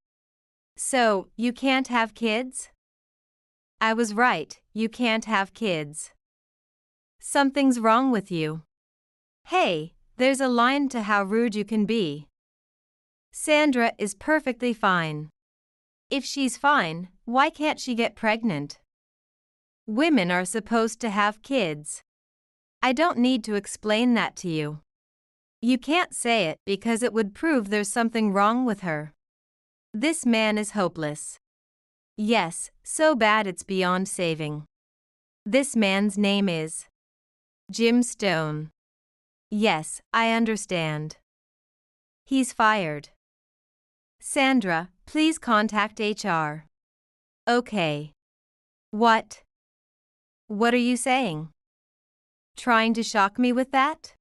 So, you can't have kids? I was right, you can't have kids. Something's wrong with you. Hey, there's a line to how rude you can be. Sandra is perfectly fine. If she's fine, why can't she get pregnant? Women are supposed to have kids. I don't need to explain that to you. You can't say it because it would prove there's something wrong with her. This man is hopeless. Yes, so bad it's beyond saving. This man's name is Jim Stone. Yes, I understand. He's fired. Sandra, please contact HR. Okay. What? What are you saying? Trying to shock me with that?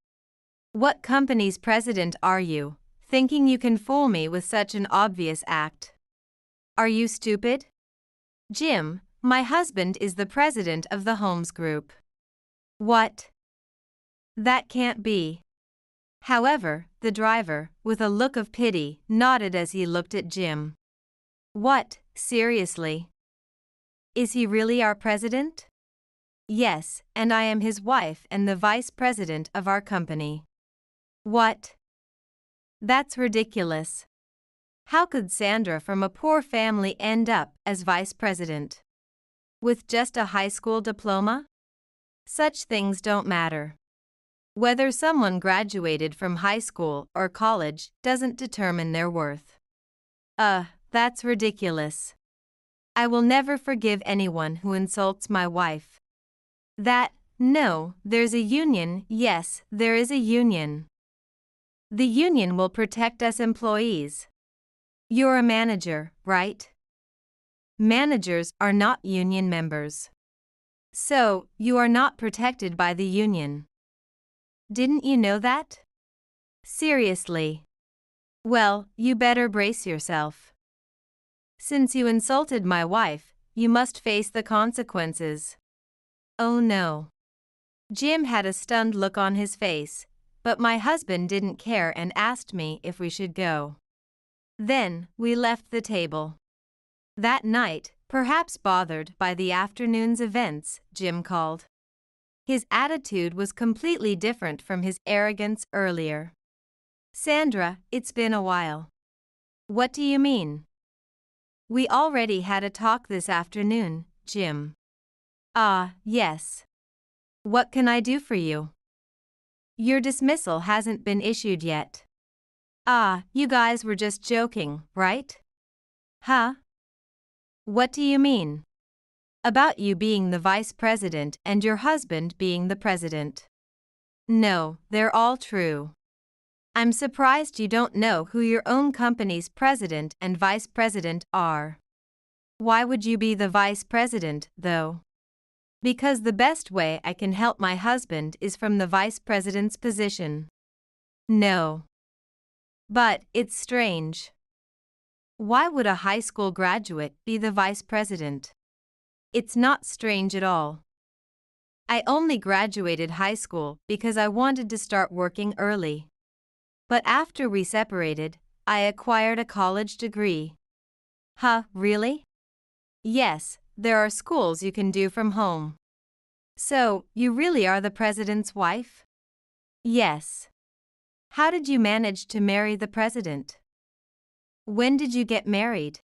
What company's president are you, thinking you can fool me with such an obvious act? Are you stupid? Jim, my husband is the president of the Holmes Group. What? That can't be. However, the driver, with a look of pity, nodded as he looked at Jim. What, seriously? Is he really our president? Yes, and I am his wife and the vice president of our company. What? That's ridiculous. How could Sandra from a poor family end up as vice president? With just a high school diploma? Such things don't matter. Whether someone graduated from high school or college doesn't determine their worth. That's ridiculous. I will never forgive anyone who insults my wife. No, there's a union, yes, there is a union. The union will protect us employees. You're a manager, right? Managers are not union members. So, you are not protected by the union. Didn't you know that? Seriously. Well, you better brace yourself. Since you insulted my wife, you must face the consequences. Oh no. Jim had a stunned look on his face, but my husband didn't care and asked me if we should go. Then, we left the table. That night, perhaps bothered by the afternoon's events, Jim called. His attitude was completely different from his arrogance earlier. Sandra, it's been a while. What do you mean? We already had a talk this afternoon, Jim. Ah, yes. What can I do for you? Your dismissal hasn't been issued yet. Ah, you guys were just joking, right? Huh? What do you mean? About you being the vice president and your husband being the president. No, they're all true. I'm surprised you don't know who your own company's president and vice president are. Why would you be the vice president, though? Because the best way I can help my husband is from the vice president's position. No. But it's strange. Why would a high school graduate be the vice president? It's not strange at all. I only graduated high school because I wanted to start working early. But after we separated, I acquired a college degree. Huh, really? Yes, there are schools you can do from home. So, you really are the president's wife? Yes. How did you manage to marry the president? When did you get married?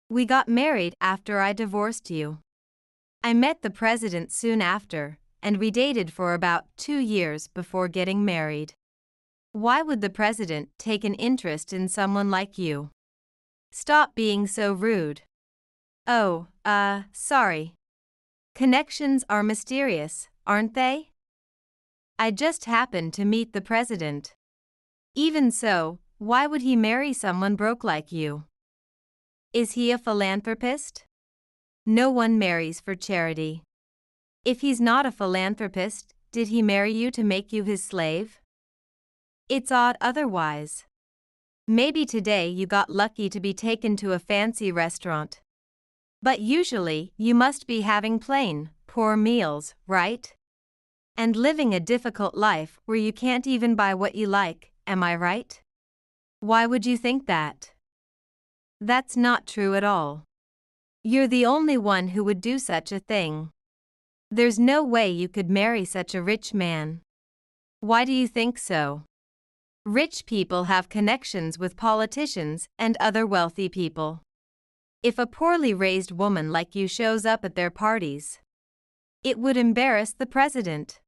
We got married after I divorced you. I met the president soon after, and we dated for about 2 years before getting married. Why would the president take an interest in someone like you? Stop being so rude. Oh, sorry. Connections are mysterious, aren't they? I just happened to meet the president. Even so, why would he marry someone broke like you? Is he a philanthropist? No one marries for charity. If he's not a philanthropist, did he marry you to make you his slave? It's odd otherwise. Maybe today you got lucky to be taken to a fancy restaurant. But usually, you must be having plain, poor meals, right? And living a difficult life where you can't even buy what you like, am I right? Why would you think that? That's not true at all. You're the only one who would do such a thing. There's no way you could marry such a rich man. Why do you think so? Rich people have connections with politicians and other wealthy people. If a poorly raised woman like you shows up at their parties, it would embarrass the president.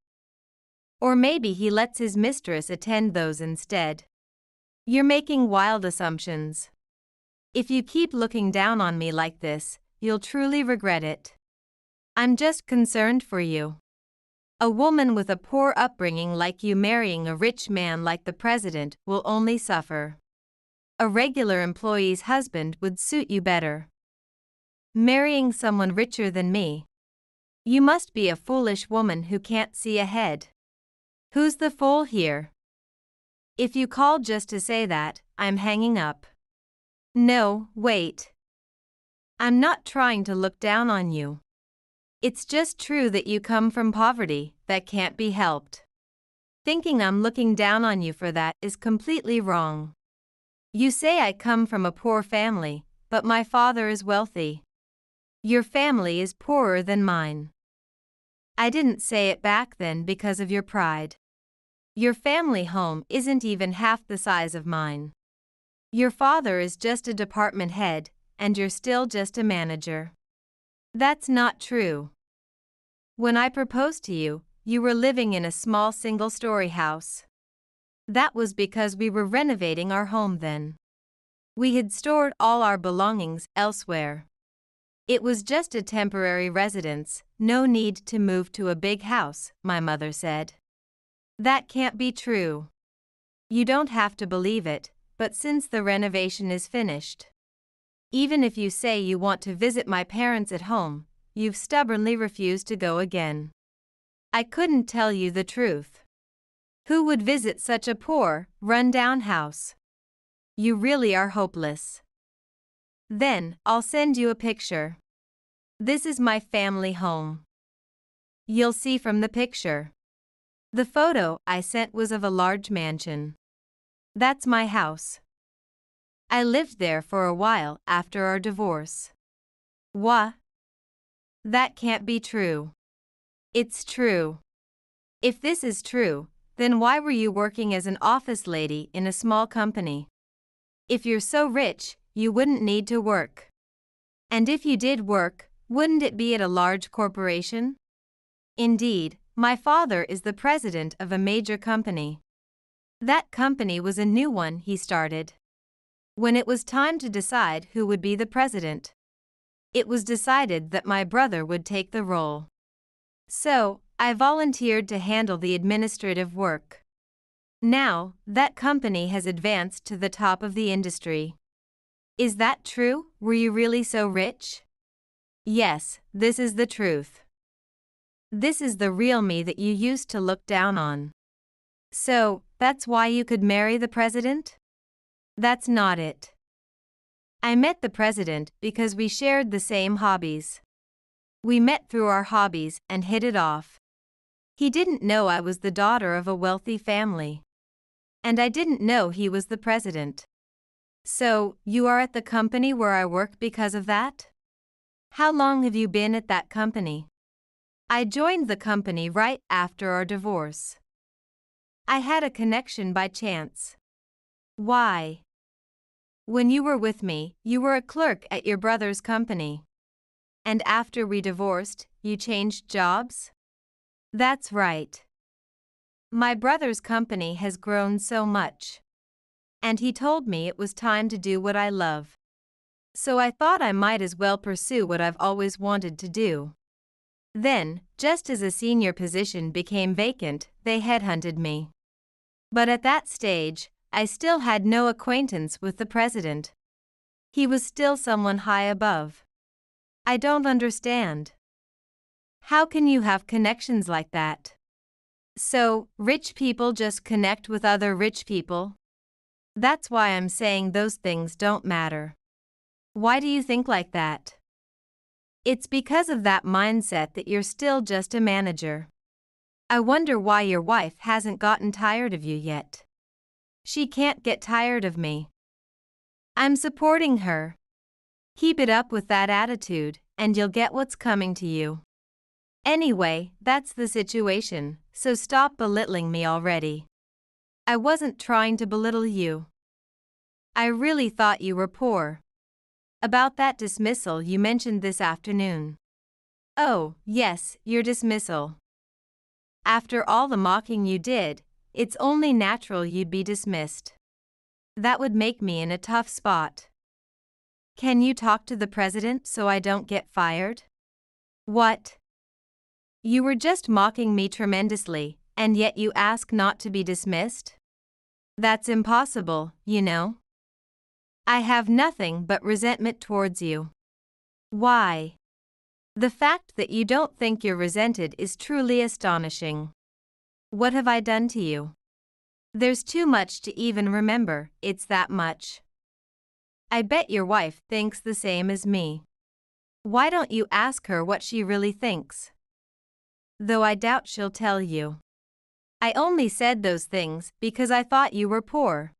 Or maybe he lets his mistress attend those instead. You're making wild assumptions. If you keep looking down on me like this, you'll truly regret it. I'm just concerned for you. A woman with a poor upbringing like you marrying a rich man like the president will only suffer. A regular employee's husband would suit you better. Marrying someone richer than me. You must be a foolish woman who can't see ahead. Who's the fool here? If you called just to say that, I'm hanging up. No, wait. I'm not trying to look down on you. It's just true that you come from poverty, that can't be helped. Thinking I'm looking down on you for that is completely wrong. You say I come from a poor family, but my father is wealthy. Your family is poorer than mine. I didn't say it back then because of your pride. Your family home isn't even half the size of mine. Your father is just a department head, and you're still just a manager. That's not true. When I proposed to you, you were living in a small single-story house. That was because we were renovating our home then. We had stored all our belongings elsewhere. It was just a temporary residence, no need to move to a big house, my mother said. That can't be true. You don't have to believe it, but since the renovation is finished, even if you say you want to visit my parents at home, you've stubbornly refused to go again. I couldn't tell you the truth. Who would visit such a poor, run-down house? You really are hopeless. Then, I'll send you a picture. This is my family home. You'll see from the picture. The photo I sent was of a large mansion. That's my house. I lived there for a while after our divorce. What? That can't be true. It's true. If this is true, then why were you working as an office lady in a small company? If you're so rich, you wouldn't need to work. And if you did work, wouldn't it be at a large corporation? Indeed, my father is the president of a major company. That company was a new one he started. When it was time to decide who would be the president, it was decided that my brother would take the role. So, I volunteered to handle the administrative work. Now, that company has advanced to the top of the industry. Is that true? Were you really so rich? Yes, this is the truth. This is the real me that you used to look down on. So, that's why you could marry the president? That's not it. I met the president because we shared the same hobbies. We met through our hobbies and hit it off. He didn't know I was the daughter of a wealthy family. And I didn't know he was the president. So, you are at the company where I work because of that? How long have you been at that company? I joined the company right after our divorce. I had a connection by chance. Why? When you were with me, you were a clerk at your brother's company. And after we divorced, you changed jobs? That's right. My brother's company has grown so much. And he told me it was time to do what I love. So I thought I might as well pursue what I've always wanted to do. Then, just as a senior position became vacant, they headhunted me. But at that stage, I still had no acquaintance with the president. He was still someone high above. I don't understand. How can you have connections like that? So, rich people just connect with other rich people? That's why I'm saying those things don't matter. Why do you think like that? It's because of that mindset that you're still just a manager. I wonder why your wife hasn't gotten tired of you yet. She can't get tired of me. I'm supporting her. Keep it up with that attitude, and you'll get what's coming to you. Anyway, that's the situation, so stop belittling me already. I wasn't trying to belittle you. I really thought you were poor. About that dismissal you mentioned this afternoon. Oh, yes, your dismissal. After all the mocking you did, it's only natural you'd be dismissed. That would make me in a tough spot. Can you talk to the president so I don't get fired? What? You were just mocking me tremendously, and yet you ask not to be dismissed? That's impossible, you know. I have nothing but resentment towards you. Why? The fact that you don't think you're resented is truly astonishing. What have I done to you? There's too much to even remember, it's that much. I bet your wife thinks the same as me. Why don't you ask her what she really thinks? Though I doubt she'll tell you. I only said those things because I thought you were poor.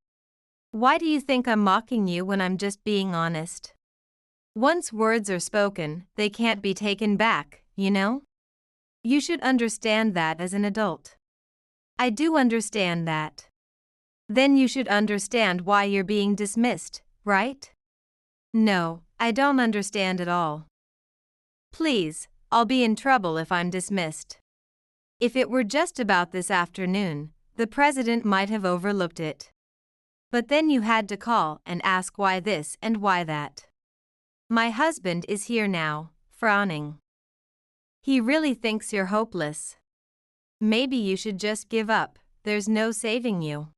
Why do you think I'm mocking you when I'm just being honest? Once words are spoken, they can't be taken back, you know? You should understand that as an adult. I do understand that. Then you should understand why you're being dismissed, right? No, I don't understand at all. Please, I'll be in trouble if I'm dismissed. If it were just about this afternoon, the president might have overlooked it. But then you had to call and ask why this and why that. My husband is here now, frowning. He really thinks you're hopeless. Maybe you should just give up, there's no saving you.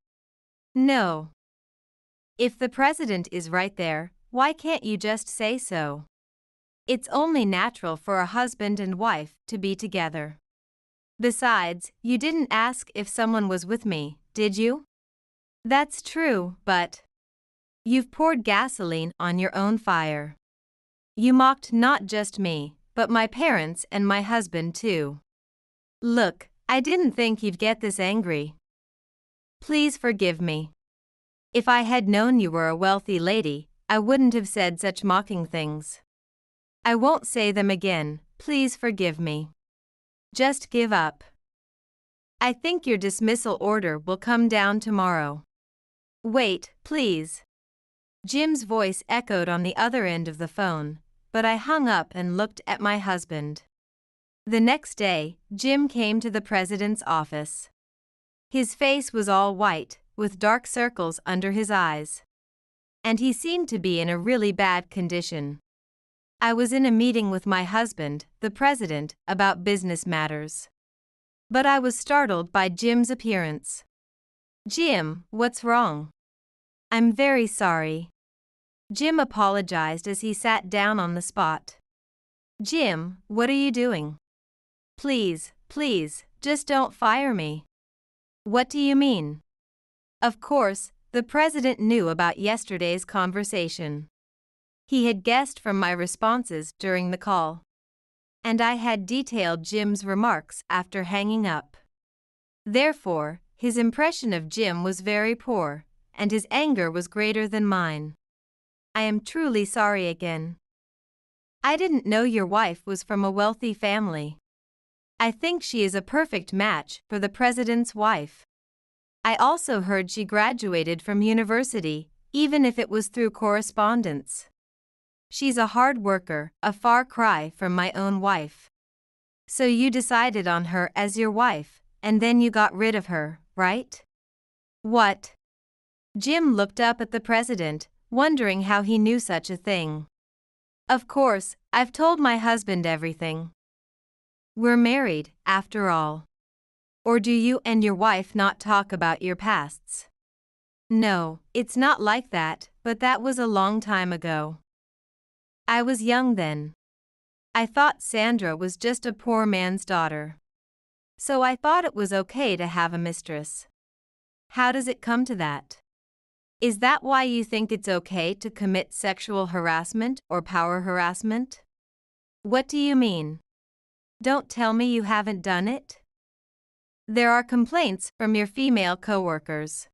No. If the president is right there, why can't you just say so? It's only natural for a husband and wife to be together. Besides, you didn't ask if someone was with me, did you? That's true, but you've poured gasoline on your own fire. You mocked not just me, but my parents and my husband too. Look, I didn't think you'd get this angry. Please forgive me. If I had known you were a wealthy lady, I wouldn't have said such mocking things. I won't say them again, please forgive me. Just give up. I think your dismissal order will come down tomorrow. Wait, please. Jim's voice echoed on the other end of the phone, but I hung up and looked at my husband. The next day, Jim came to the president's office. His face was all white, with dark circles under his eyes. And he seemed to be in a really bad condition. I was in a meeting with my husband, the president, about business matters. But I was startled by Jim's appearance. Jim, what's wrong? I'm very sorry. Jim apologized as he sat down on the spot. Jim, what are you doing? Please, just don't fire me. What do you mean? Of course, the president knew about yesterday's conversation. He had guessed from my responses during the call. And I had detailed Jim's remarks after hanging up. Therefore, his impression of Jim was very poor, and his anger was greater than mine. I am truly sorry again. I didn't know your wife was from a wealthy family. I think she is a perfect match for the president's wife. I also heard she graduated from university, even if it was through correspondence. She's a hard worker, a far cry from my own wife. So you decided on her as your wife, and then you got rid of her, right? What? Jim looked up at the president, wondering how he knew such a thing. Of course, I've told my husband everything. We're married, after all. Or do you and your wife not talk about your pasts? No, it's not like that, but that was a long time ago. I was young then. I thought Sandra was just a poor man's daughter. So I thought it was okay to have a mistress. How does it come to that? Is that why you think it's okay to commit sexual harassment or power harassment? What do you mean? Don't tell me you haven't done it. There are complaints from your female coworkers.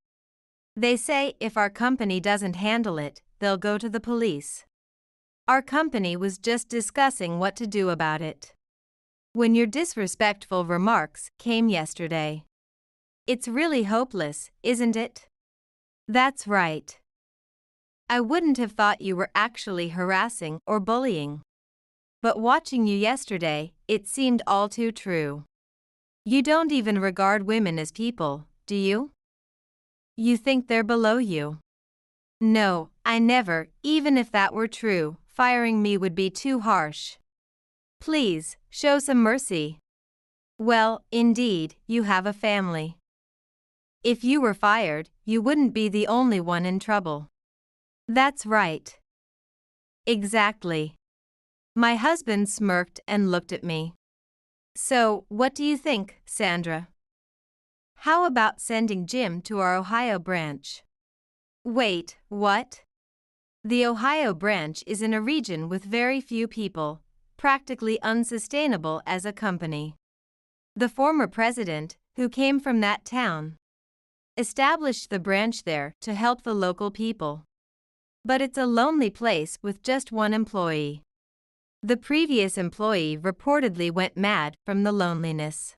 They say if our company doesn't handle it, they'll go to the police. Our company was just discussing what to do about it when your disrespectful remarks came yesterday. It's really hopeless, isn't it? That's right. I wouldn't have thought you were actually harassing or bullying. But watching you yesterday, it seemed all too true. You don't even regard women as people, do you? You think they're below you. No, I never, even if that were true, firing me would be too harsh. Please, show some mercy. Well, indeed, you have a family. If you were fired, you wouldn't be the only one in trouble. That's right. Exactly. My husband smirked and looked at me. So, what do you think, Sandra? How about sending Jim to our Ohio branch? Wait, what? The Ohio branch is in a region with very few people, practically unsustainable as a company. The former president, who came from that town, established the branch there to help the local people. But it's a lonely place with just one employee. The previous employee reportedly went mad from the loneliness.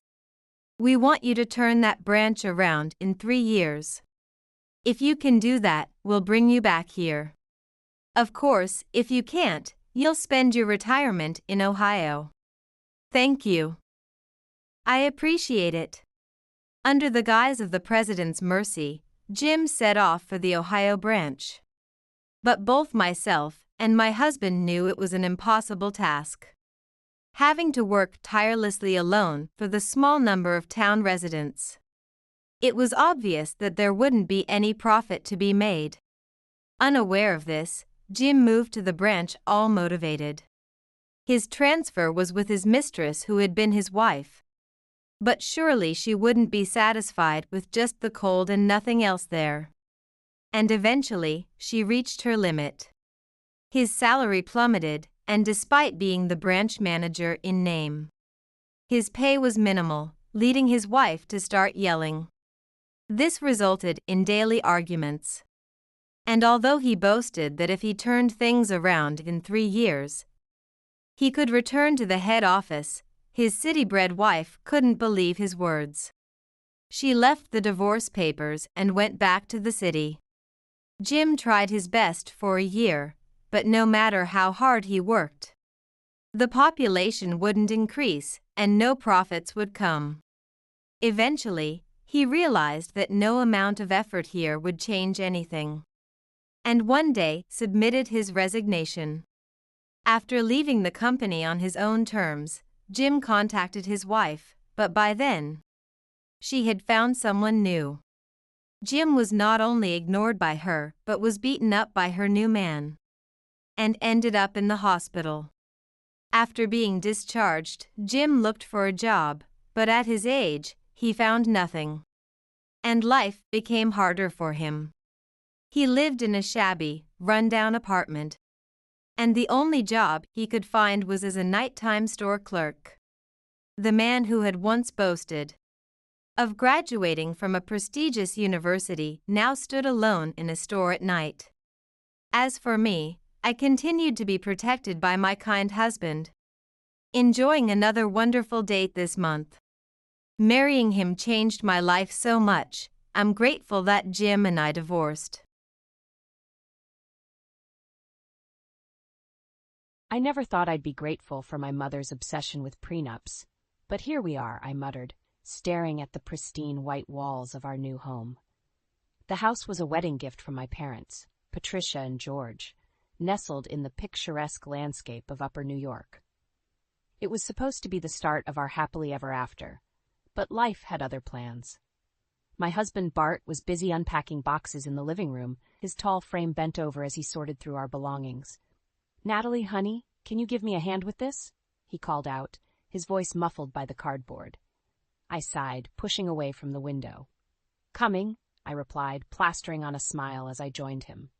We want you to turn that branch around in 3 years. If you can do that, we'll bring you back here. Of course, if you can't, you'll spend your retirement in Ohio. Thank you. I appreciate it. Under the guise of the president's mercy, Jim set off for the Ohio branch. But both myself and my husband knew it was an impossible task. Having to work tirelessly alone for the small number of town residents. It was obvious that there wouldn't be any profit to be made. Unaware of this, Jim moved to the branch all motivated. His transfer was with his mistress who had been his wife. But surely she wouldn't be satisfied with just the cold and nothing else there. And eventually, she reached her limit. His salary plummeted, and despite being the branch manager in name, his pay was minimal, leading his wife to start yelling. This resulted in daily arguments. And although he boasted that if he turned things around in 3 years, he could return to the head office, his city-bred wife couldn't believe his words. She left the divorce papers and went back to the city. Jim tried his best for a year, but no matter how hard he worked, the population wouldn't increase and no profits would come. Eventually, he realized that no amount of effort here would change anything. And one day submitted his resignation. After leaving the company on his own terms, Jim contacted his wife, but by then, she had found someone new. Jim was not only ignored by her, but was beaten up by her new man. And ended up in the hospital. After being discharged, Jim looked for a job, but at his age, he found nothing. And life became harder for him. He lived in a shabby, run-down apartment. And the only job he could find was as a nighttime store clerk. The man who had once boasted of graduating from a prestigious university now stood alone in a store at night. As for me, I continued to be protected by my kind husband. Enjoying another wonderful date this month. Marrying him changed my life so much, I'm grateful that Jim and I divorced. I never thought I'd be grateful for my mother's obsession with prenups. But here we are, I muttered, staring at the pristine white walls of our new home. The house was a wedding gift from my parents, Patricia and George, nestled in the picturesque landscape of Upper New York. It was supposed to be the start of our happily ever after, but life had other plans. My husband Bart was busy unpacking boxes in the living room, his tall frame bent over as he sorted through our belongings. "Natalie, honey, can you give me a hand with this?" he called out, his voice muffled by the cardboard. I sighed, pushing away from the window. "Coming," I replied, plastering on a smile as I joined him.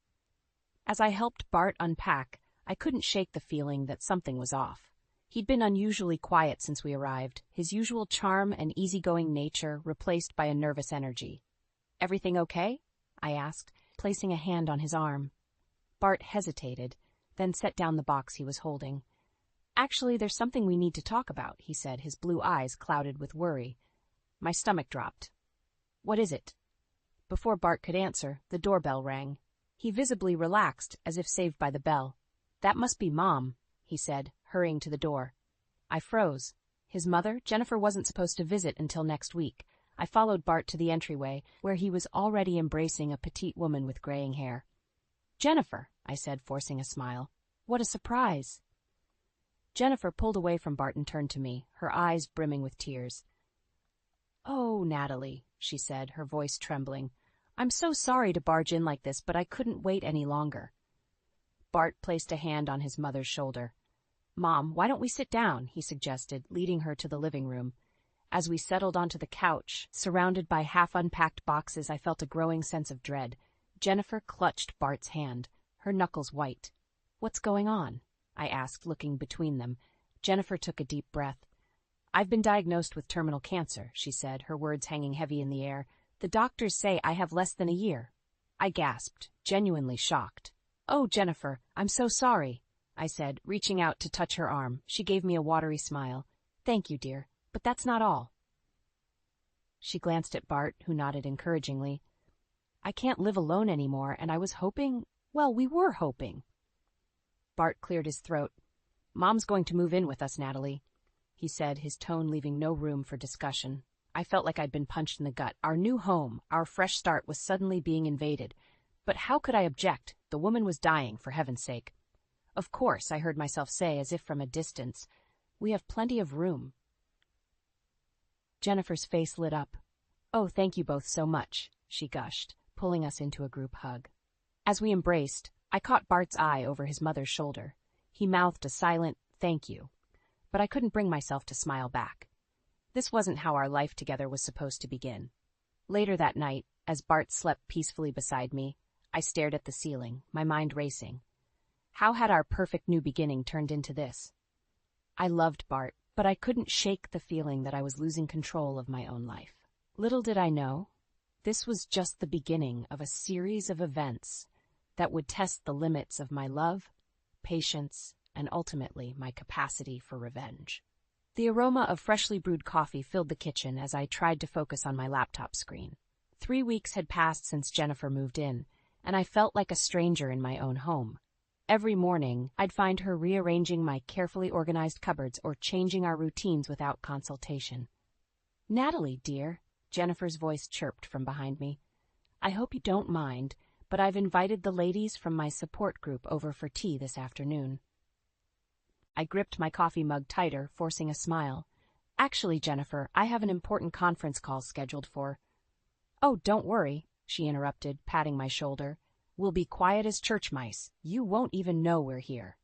As I helped Bart unpack, I couldn't shake the feeling that something was off. He'd been unusually quiet since we arrived, his usual charm and easygoing nature replaced by a nervous energy. "Everything okay?" I asked, placing a hand on his arm. Bart hesitated, then set down the box he was holding. "Actually, there's something we need to talk about," he said, his blue eyes clouded with worry. My stomach dropped. "What is it?" Before Bart could answer, the doorbell rang. He visibly relaxed, as if saved by the bell. "That must be Mom," he said, hurrying to the door. I froze. His mother, Jennifer, wasn't supposed to visit until next week. I followed Bart to the entryway, where he was already embracing a petite woman with graying hair. "Jennifer," I said, forcing a smile. "What a surprise." Jennifer pulled away from Bart and turned to me, her eyes brimming with tears. "Oh, Natalie," she said, her voice trembling. "I'm so sorry to barge in like this, but I couldn't wait any longer." Bart placed a hand on his mother's shoulder. "Mom, why don't we sit down?" he suggested, leading her to the living room. As we settled onto the couch, surrounded by half-unpacked boxes, I felt a growing sense of dread. Jennifer clutched Bart's hand, her knuckles white. "What's going on?" I asked, looking between them. Jennifer took a deep breath. "I've been diagnosed with terminal cancer," she said, her words hanging heavy in the air. "The doctors say I have less than a year." I gasped, genuinely shocked. "Oh, Jennifer, I'm so sorry," I said, reaching out to touch her arm. She gave me a watery smile. "Thank you, dear, but that's not all." She glanced at Bart, who nodded encouragingly. "I can't live alone anymore, and I was hoping, well, we were hoping." Bart cleared his throat. "Mom's going to move in with us, Natalie," he said, his tone leaving no room for discussion. I felt like I'd been punched in the gut. Our new home, our fresh start, was suddenly being invaded. But how could I object? The woman was dying, for heaven's sake. "Of course," I heard myself say, as if from a distance. "We have plenty of room." Jennifer's face lit up. "Oh, thank you both so much," she gushed, pulling us into a group hug. As we embraced, I caught Bart's eye over his mother's shoulder. He mouthed a silent, "Thank you," but I couldn't bring myself to smile back. This wasn't how our life together was supposed to begin. Later that night, as Bart slept peacefully beside me, I stared at the ceiling, my mind racing. How had our perfect new beginning turned into this? I loved Bart, but I couldn't shake the feeling that I was losing control of my own life. Little did I know, this was just the beginning of a series of events that would test the limits of my love, patience, and ultimately my capacity for revenge. The aroma of freshly brewed coffee filled the kitchen as I tried to focus on my laptop screen. 3 weeks had passed since Jennifer moved in, and I felt like a stranger in my own home. Every morning, I'd find her rearranging my carefully organized cupboards or changing our routines without consultation. "Natalie, dear," Jennifer's voice chirped from behind me. "I hope you don't mind, but I've invited the ladies from my support group over for tea this afternoon." I gripped my coffee mug tighter, forcing a smile. "Actually, Jennifer, I have an important conference call scheduled for—" "Oh, don't worry," she interrupted, patting my shoulder. "We'll be quiet as church mice. You won't even know we're here."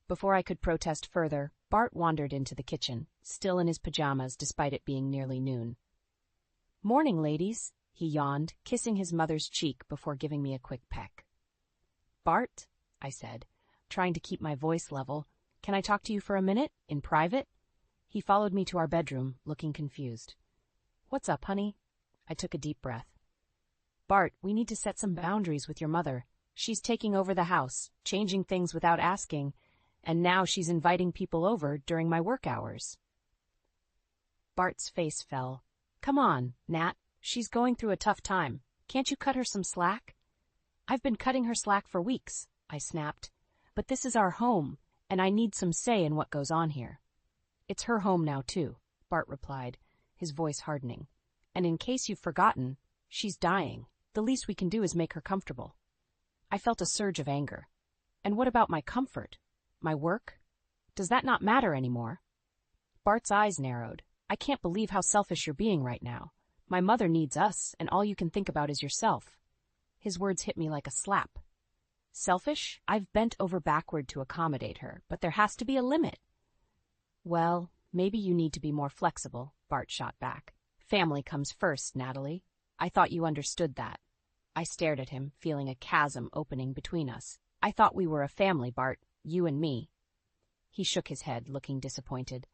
Before I could protest further, Bart wandered into the kitchen, still in his pajamas despite it being nearly noon. "Morning, ladies," he yawned, kissing his mother's cheek before giving me a quick peck. "Bart," I said, trying to keep my voice level, "can I talk to you for a minute, in private?" He followed me to our bedroom, looking confused. "What's up, honey?" I took a deep breath. "Bart, we need to set some boundaries with your mother. She's taking over the house, changing things without asking, and now she's inviting people over during my work hours." Bart's face fell. "Come on, Nat. She's going through a tough time. Can't you cut her some slack?" "I've been cutting her slack for weeks," I snapped. "But this is our home, and I need some say in what goes on here." "It's her home now, too," Bart replied, his voice hardening. "And in case you've forgotten, she's dying. The least we can do is make her comfortable." I felt a surge of anger. "And what about my comfort? My work? Does that not matter anymore?" Bart's eyes narrowed. "I can't believe how selfish you're being right now. My mother needs us, and all you can think about is yourself. His words hit me like a slap. Selfish? I've bent over backward to accommodate her, but there has to be a limit. Well, maybe you need to be more flexible, Bart shot back. Family comes first, Natalie. I thought you understood that. I stared at him, feeling a chasm opening between us. I thought we were a family, Bart, you and me. He shook his head, looking disappointed.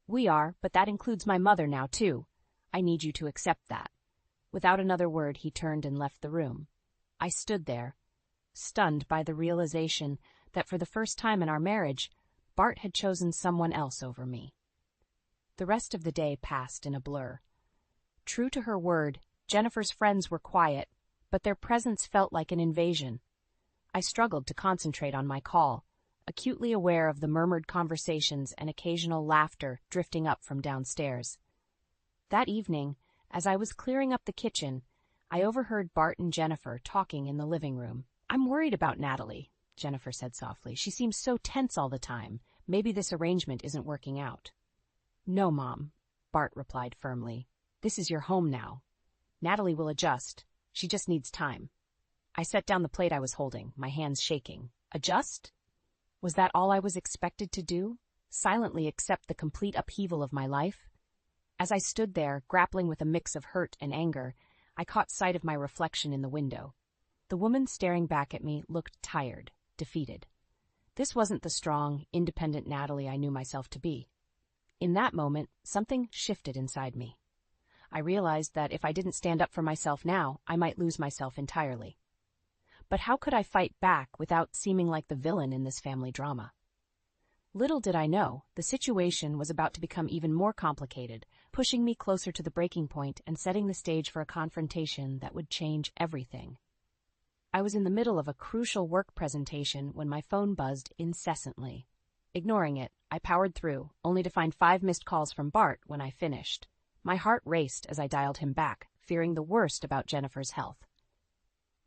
We are, but that includes my mother now, too. I need you to accept that. Without another word, he turned and left the room. I stood there, stunned by the realization that for the first time in our marriage, Bart had chosen someone else over me. The rest of the day passed in a blur. True to her word, Jennifer's friends were quiet, but their presence felt like an invasion. I struggled to concentrate on my call, acutely aware of the murmured conversations and occasional laughter drifting up from downstairs. That evening, as I was clearing up the kitchen, I overheard Bart and Jennifer talking in the living room. I'm worried about Natalie, Jennifer said softly. She seems so tense all the time. Maybe this arrangement isn't working out. No, Mom, Bart replied firmly. This is your home now. Natalie will adjust. She just needs time. I set down the plate I was holding, my hands shaking. Adjust? Was that all I was expected to do? Silently accept the complete upheaval of my life? As I stood there, grappling with a mix of hurt and anger, I caught sight of my reflection in the window. The woman staring back at me looked tired, defeated. This wasn't the strong, independent Natalie I knew myself to be. In that moment, something shifted inside me. I realized that if I didn't stand up for myself now, I might lose myself entirely. But how could I fight back without seeming like the villain in this family drama? Little did I know, the situation was about to become even more complicated, pushing me closer to the breaking point and setting the stage for a confrontation that would change everything. I was in the middle of a crucial work presentation when my phone buzzed incessantly. Ignoring it, I powered through, only to find 5 missed calls from Bart when I finished. My heart raced as I dialed him back, fearing the worst about Jennifer's health.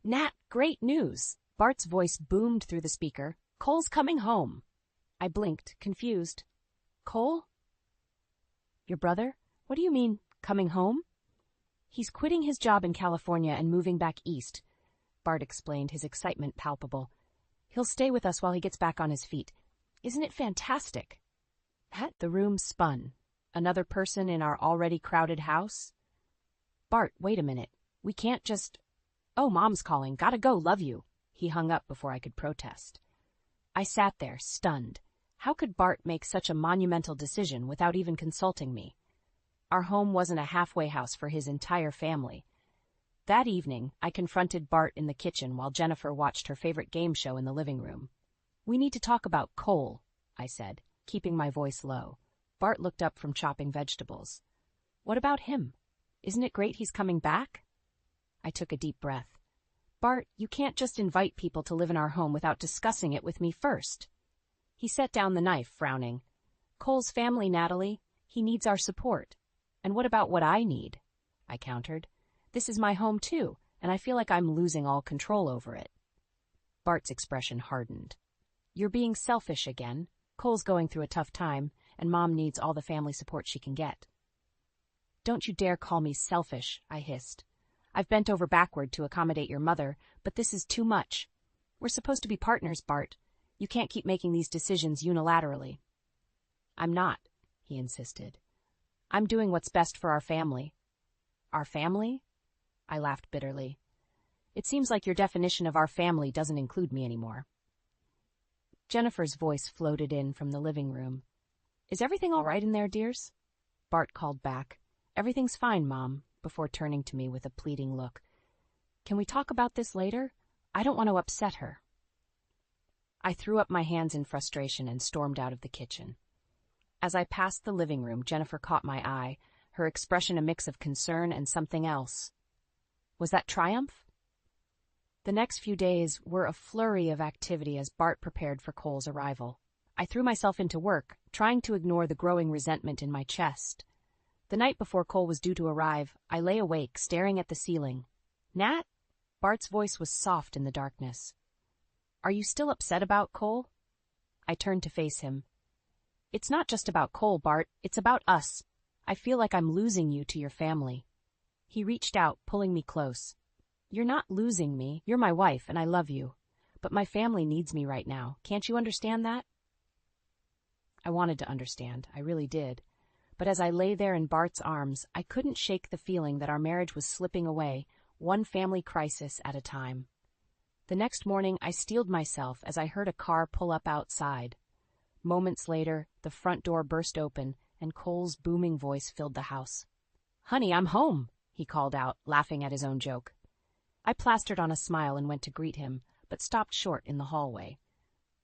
Nat, great news! Bart's voice boomed through the speaker. Cole's coming home. I blinked, confused. Cole? Your brother? What do you mean, coming home? He's quitting his job in California and moving back east, Bart explained, his excitement palpable. He'll stay with us while he gets back on his feet. Isn't it fantastic? The room spun. Another person in our already crowded house? Bart, wait a minute. We can't just... Oh, Mom's calling. Gotta go, love you. He hung up before I could protest. I sat there, stunned. How could Bart make such a monumental decision without even consulting me? Our home wasn't a halfway house for his entire family. That evening, I confronted Bart in the kitchen while Jennifer watched her favorite game show in the living room. We need to talk about Cole, I said, keeping my voice low. Bart looked up from chopping vegetables. What about him? Isn't it great he's coming back? I took a deep breath. Bart, you can't just invite people to live in our home without discussing it with me first. He set down the knife, frowning. Cole's family, Natalie. He needs our support. And what about what I need? I countered. This is my home, too, and I feel like I'm losing all control over it. Bart's expression hardened. You're being selfish again. Cole's going through a tough time, and Mom needs all the family support she can get. Don't you dare call me selfish, I hissed. I've bent over backward to accommodate your mother, but this is too much. We're supposed to be partners, Bart. You can't keep making these decisions unilaterally. I'm not, he insisted. I'm doing what's best for our family. Our family? I laughed bitterly. It seems like your definition of our family doesn't include me anymore. Jennifer's voice floated in from the living room. Is everything all right in there, dears? Bart called back. Everything's fine, Mom, before turning to me with a pleading look. Can we talk about this later? I don't want to upset her. I threw up my hands in frustration and stormed out of the kitchen. As I passed the living room, Jennifer caught my eye, her expression a mix of concern and something else. Was that triumph? The next few days were a flurry of activity as Bart prepared for Cole's arrival. I threw myself into work, trying to ignore the growing resentment in my chest. The night before Cole was due to arrive, I lay awake, staring at the ceiling. Nat? Bart's voice was soft in the darkness. Are you still upset about Cole? I turned to face him. It's not just about Cole, Bart. It's about us. I feel like I'm losing you to your family. He reached out, pulling me close. "You're not losing me. You're my wife, and I love you. But my family needs me right now. Can't you understand that?" I wanted to understand. I really did. But as I lay there in Bart's arms, I couldn't shake the feeling that our marriage was slipping away, one family crisis at a time. The next morning, I steeled myself as I heard a car pull up outside. Moments later, the front door burst open, and Cole's booming voice filled the house. "Honey, I'm home," he called out, laughing at his own joke. I plastered on a smile and went to greet him, but stopped short in the hallway.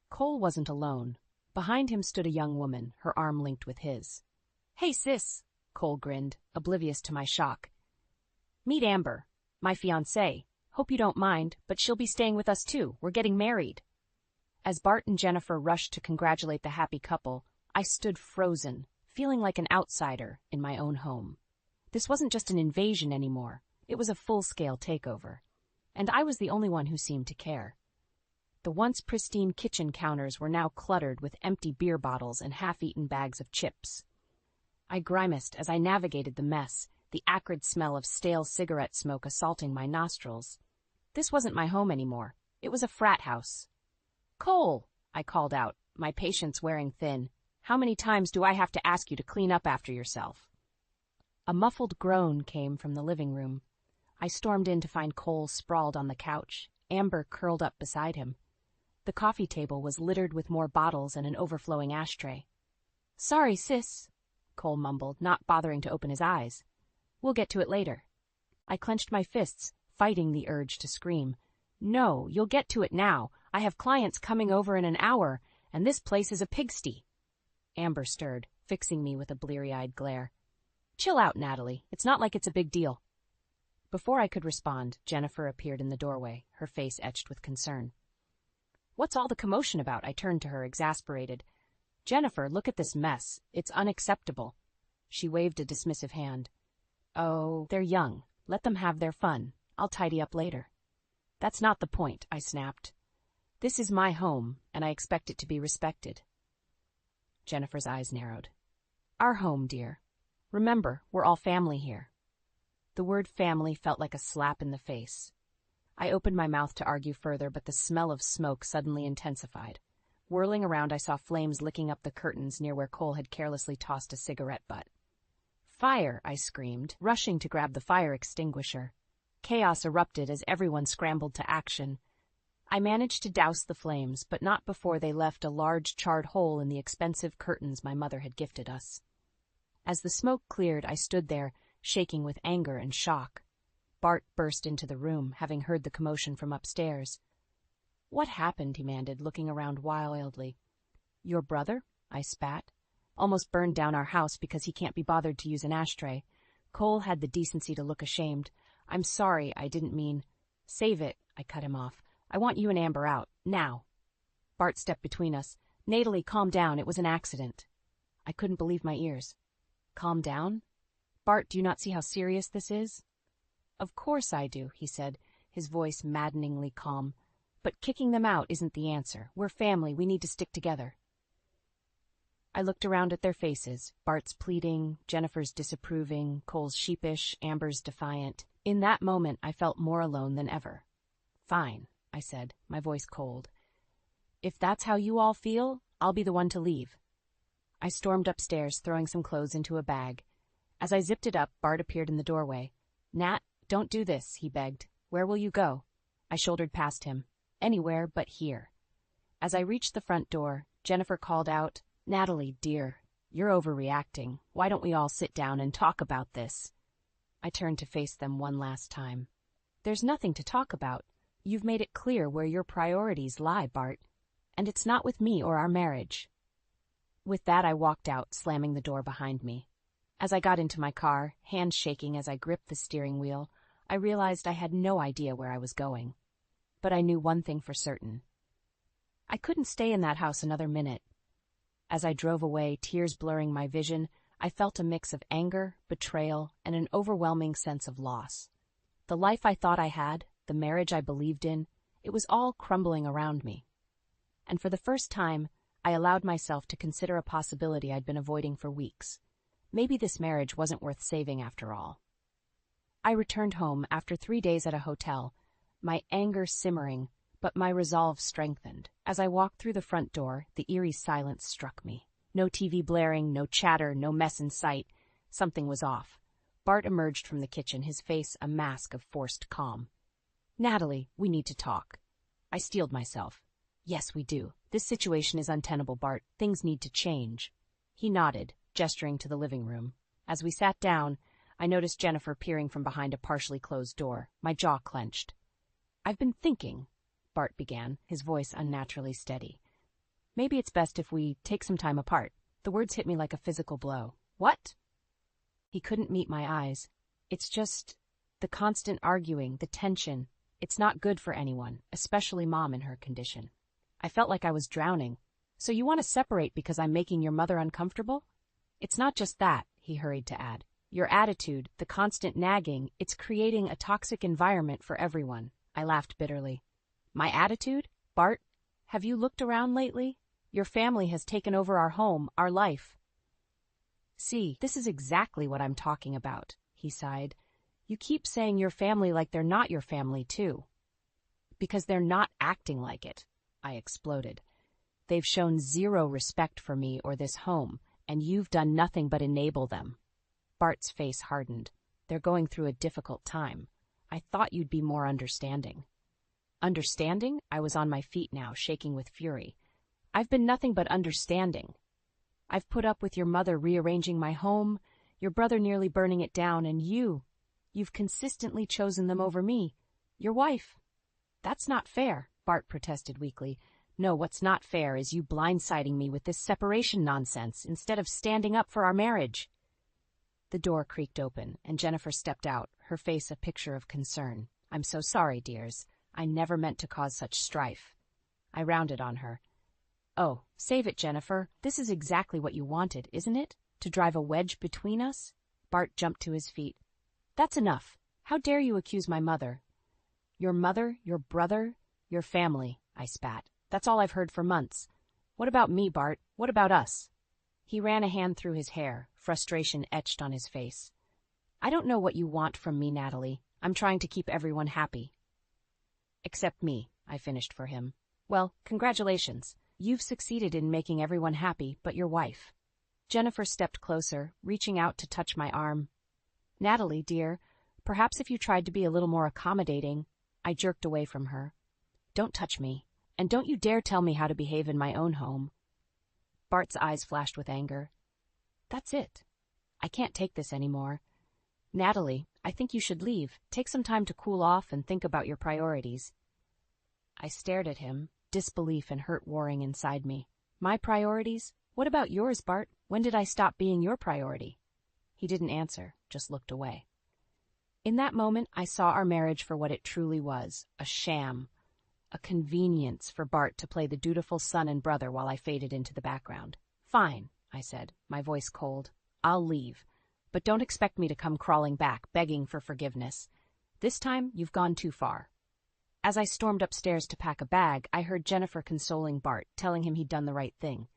Cole wasn't alone. Behind him stood a young woman, her arm linked with his. "Hey, sis," Cole grinned, oblivious to my shock. "Meet Amber, my fiancée. Hope you don't mind, but she'll be staying with us too. We're getting married." As Bart and Jennifer rushed to congratulate the happy couple, I stood frozen, feeling like an outsider in my own home. This wasn't just an invasion anymore. It was a full-scale takeover. And I was the only one who seemed to care. The once pristine kitchen counters were now cluttered with empty beer bottles and half-eaten bags of chips. I grimaced as I navigated the mess, the acrid smell of stale cigarette smoke assaulting my nostrils. This wasn't my home anymore. It was a frat house. "Cole," I called out, my patience wearing thin. "How many times do I have to ask you to clean up after yourself?" A muffled groan came from the living room. I stormed in to find Cole sprawled on the couch, Amber curled up beside him. The coffee table was littered with more bottles and an overflowing ashtray. "Sorry, sis," Cole mumbled, not bothering to open his eyes. "We'll get to it later." I clenched my fists, fighting the urge to scream. "No, you'll get to it now. I have clients coming over in an hour, and this place is a pigsty." Amber stirred, fixing me with a bleary-eyed glare. "Chill out, Natalie. It's not like it's a big deal." Before I could respond, Jennifer appeared in the doorway, her face etched with concern. "What's all the commotion about?" I turned to her, exasperated. "Jennifer, look at this mess. It's unacceptable." She waved a dismissive hand. "Oh, they're young. Let them have their fun. I'll tidy up later." "That's not the point," I snapped. "This is my home, and I expect it to be respected." Jennifer's eyes narrowed. "Our home, dear. Remember, we're all family here." The word family felt like a slap in the face. I opened my mouth to argue further, but the smell of smoke suddenly intensified. Whirling around, I saw flames licking up the curtains near where Cole had carelessly tossed a cigarette butt. "Fire!" I screamed, rushing to grab the fire extinguisher. Chaos erupted as everyone scrambled to action. I managed to douse the flames, but not before they left a large charred hole in the expensive curtains my mother had gifted us. As the smoke cleared, I stood there, shaking with anger and shock. Bart burst into the room, having heard the commotion from upstairs. "What happened?" he demanded, looking around wildly. "Your brother?" I spat. "Almost burned down our house because he can't be bothered to use an ashtray." Cole had the decency to look ashamed. "I'm sorry, I didn't mean—" "Save it," I cut him off. "I want you and Amber out, now." Bart stepped between us. "Natalie, calm down, it was an accident." I couldn't believe my ears. "Calm down? Bart, do you not see how serious this is?" "Of course I do," he said, his voice maddeningly calm. "But kicking them out isn't the answer. We're family, we need to stick together." I looked around at their faces, Bart's pleading, Jennifer's disapproving, Cole's sheepish, Amber's defiant. In that moment, I felt more alone than ever. "Fine," I said, my voice cold. "If that's how you all feel, I'll be the one to leave." I stormed upstairs, throwing some clothes into a bag. As I zipped it up, Bart appeared in the doorway. "Nat, don't do this," he begged. "Where will you go?" I shouldered past him. "Anywhere but here." As I reached the front door, Jennifer called out, "Natalie, dear, you're overreacting. Why don't we all sit down and talk about this?" I turned to face them one last time. "There's nothing to talk about. You've made it clear where your priorities lie, Bart. And it's not with me or our marriage." With that, I walked out, slamming the door behind me. As I got into my car, hands shaking as I gripped the steering wheel, I realized I had no idea where I was going. But I knew one thing for certain. I couldn't stay in that house another minute. As I drove away, tears blurring my vision, I felt a mix of anger, betrayal, and an overwhelming sense of loss. The life I thought I had, the marriage I believed in, it was all crumbling around me. And for the first time, I allowed myself to consider a possibility I'd been avoiding for weeks. Maybe this marriage wasn't worth saving after all. I returned home after 3 days at a hotel, my anger simmering, but my resolve strengthened. As I walked through the front door, the eerie silence struck me. No TV blaring, no chatter, no mess in sight. Something was off. Bart emerged from the kitchen, his face a mask of forced calm. "Natalie, we need to talk." I steeled myself. "Yes, we do. This situation is untenable, Bart. Things need to change." He nodded, gesturing to the living room. As we sat down, I noticed Jennifer peering from behind a partially closed door. My jaw clenched. "I've been thinking," Bart began, his voice unnaturally steady. "Maybe it's best if we take some time apart." The words hit me like a physical blow. "What?" He couldn't meet my eyes. "It's just the constant arguing, the tension. It's not good for anyone, especially Mom in her condition." I felt like I was drowning. "So you want to separate because I'm making your mother uncomfortable?" "It's not just that," he hurried to add. "Your attitude, the constant nagging, it's creating a toxic environment for everyone." I laughed bitterly. "My attitude? Bart, have you looked around lately? Your family has taken over our home, our life." "See, this is exactly what I'm talking about," he sighed. "You keep saying your family like they're not your family, too." "Because they're not acting like it," I exploded. "They've shown zero respect for me or this home, and you've done nothing but enable them." Bart's face hardened. "They're going through a difficult time. I thought you'd be more understanding." "Understanding?" I was on my feet now, shaking with fury. "I've been nothing but understanding. I've put up with your mother rearranging my home, your brother nearly burning it down, and you've consistently chosen them over me, your wife." "That's not fair," Bart protested weakly. "No, what's not fair is you blindsiding me with this separation nonsense instead of standing up for our marriage." The door creaked open, and Jennifer stepped out, her face a picture of concern. "I'm so sorry, dears. I never meant to cause such strife." I rounded on her. "Oh, save it, Jennifer. This is exactly what you wanted, isn't it? To drive a wedge between us?" Bart jumped to his feet. "That's enough. How dare you accuse my mother?" "Your mother, your brother, your family," I spat. "That's all I've heard for months. What about me, Bart? What about us?" He ran a hand through his hair, frustration etched on his face. "I don't know what you want from me, Natalie. I'm trying to keep everyone happy." "Except me," I finished for him. "Well, congratulations. You've succeeded in making everyone happy but your wife." Jennifer stepped closer, reaching out to touch my arm. "Natalie, dear, perhaps if you tried to be a little more accommodating." I jerked away from her. "Don't touch me, and don't you dare tell me how to behave in my own home." Bart's eyes flashed with anger. "That's it. I can't take this anymore. Natalie, I think you should leave. Take some time to cool off and think about your priorities." I stared at him, disbelief and hurt warring inside me. "My priorities? What about yours, Bart? When did I stop being your priority?" He didn't answer, just looked away. In that moment, I saw our marriage for what it truly was, a sham, a convenience for Bart to play the dutiful son and brother while I faded into the background. "Fine," I said, my voice cold. "I'll leave. But don't expect me to come crawling back, begging for forgiveness. This time, you've gone too far." As I stormed upstairs to pack a bag, I heard Jennifer consoling Bart, telling him he'd done the right thing.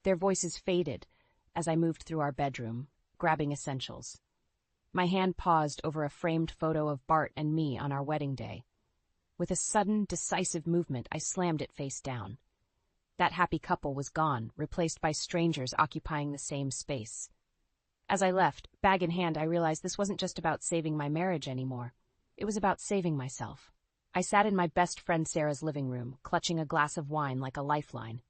Their voices faded as I moved through our bedroom, grabbing essentials. My hand paused over a framed photo of Bart and me on our wedding day. With a sudden, decisive movement, I slammed it face down. That happy couple was gone, replaced by strangers occupying the same space. As I left, bag in hand, I realized this wasn't just about saving my marriage anymore. It was about saving myself. I sat in my best friend Sarah's living room, clutching a glass of wine like a lifeline.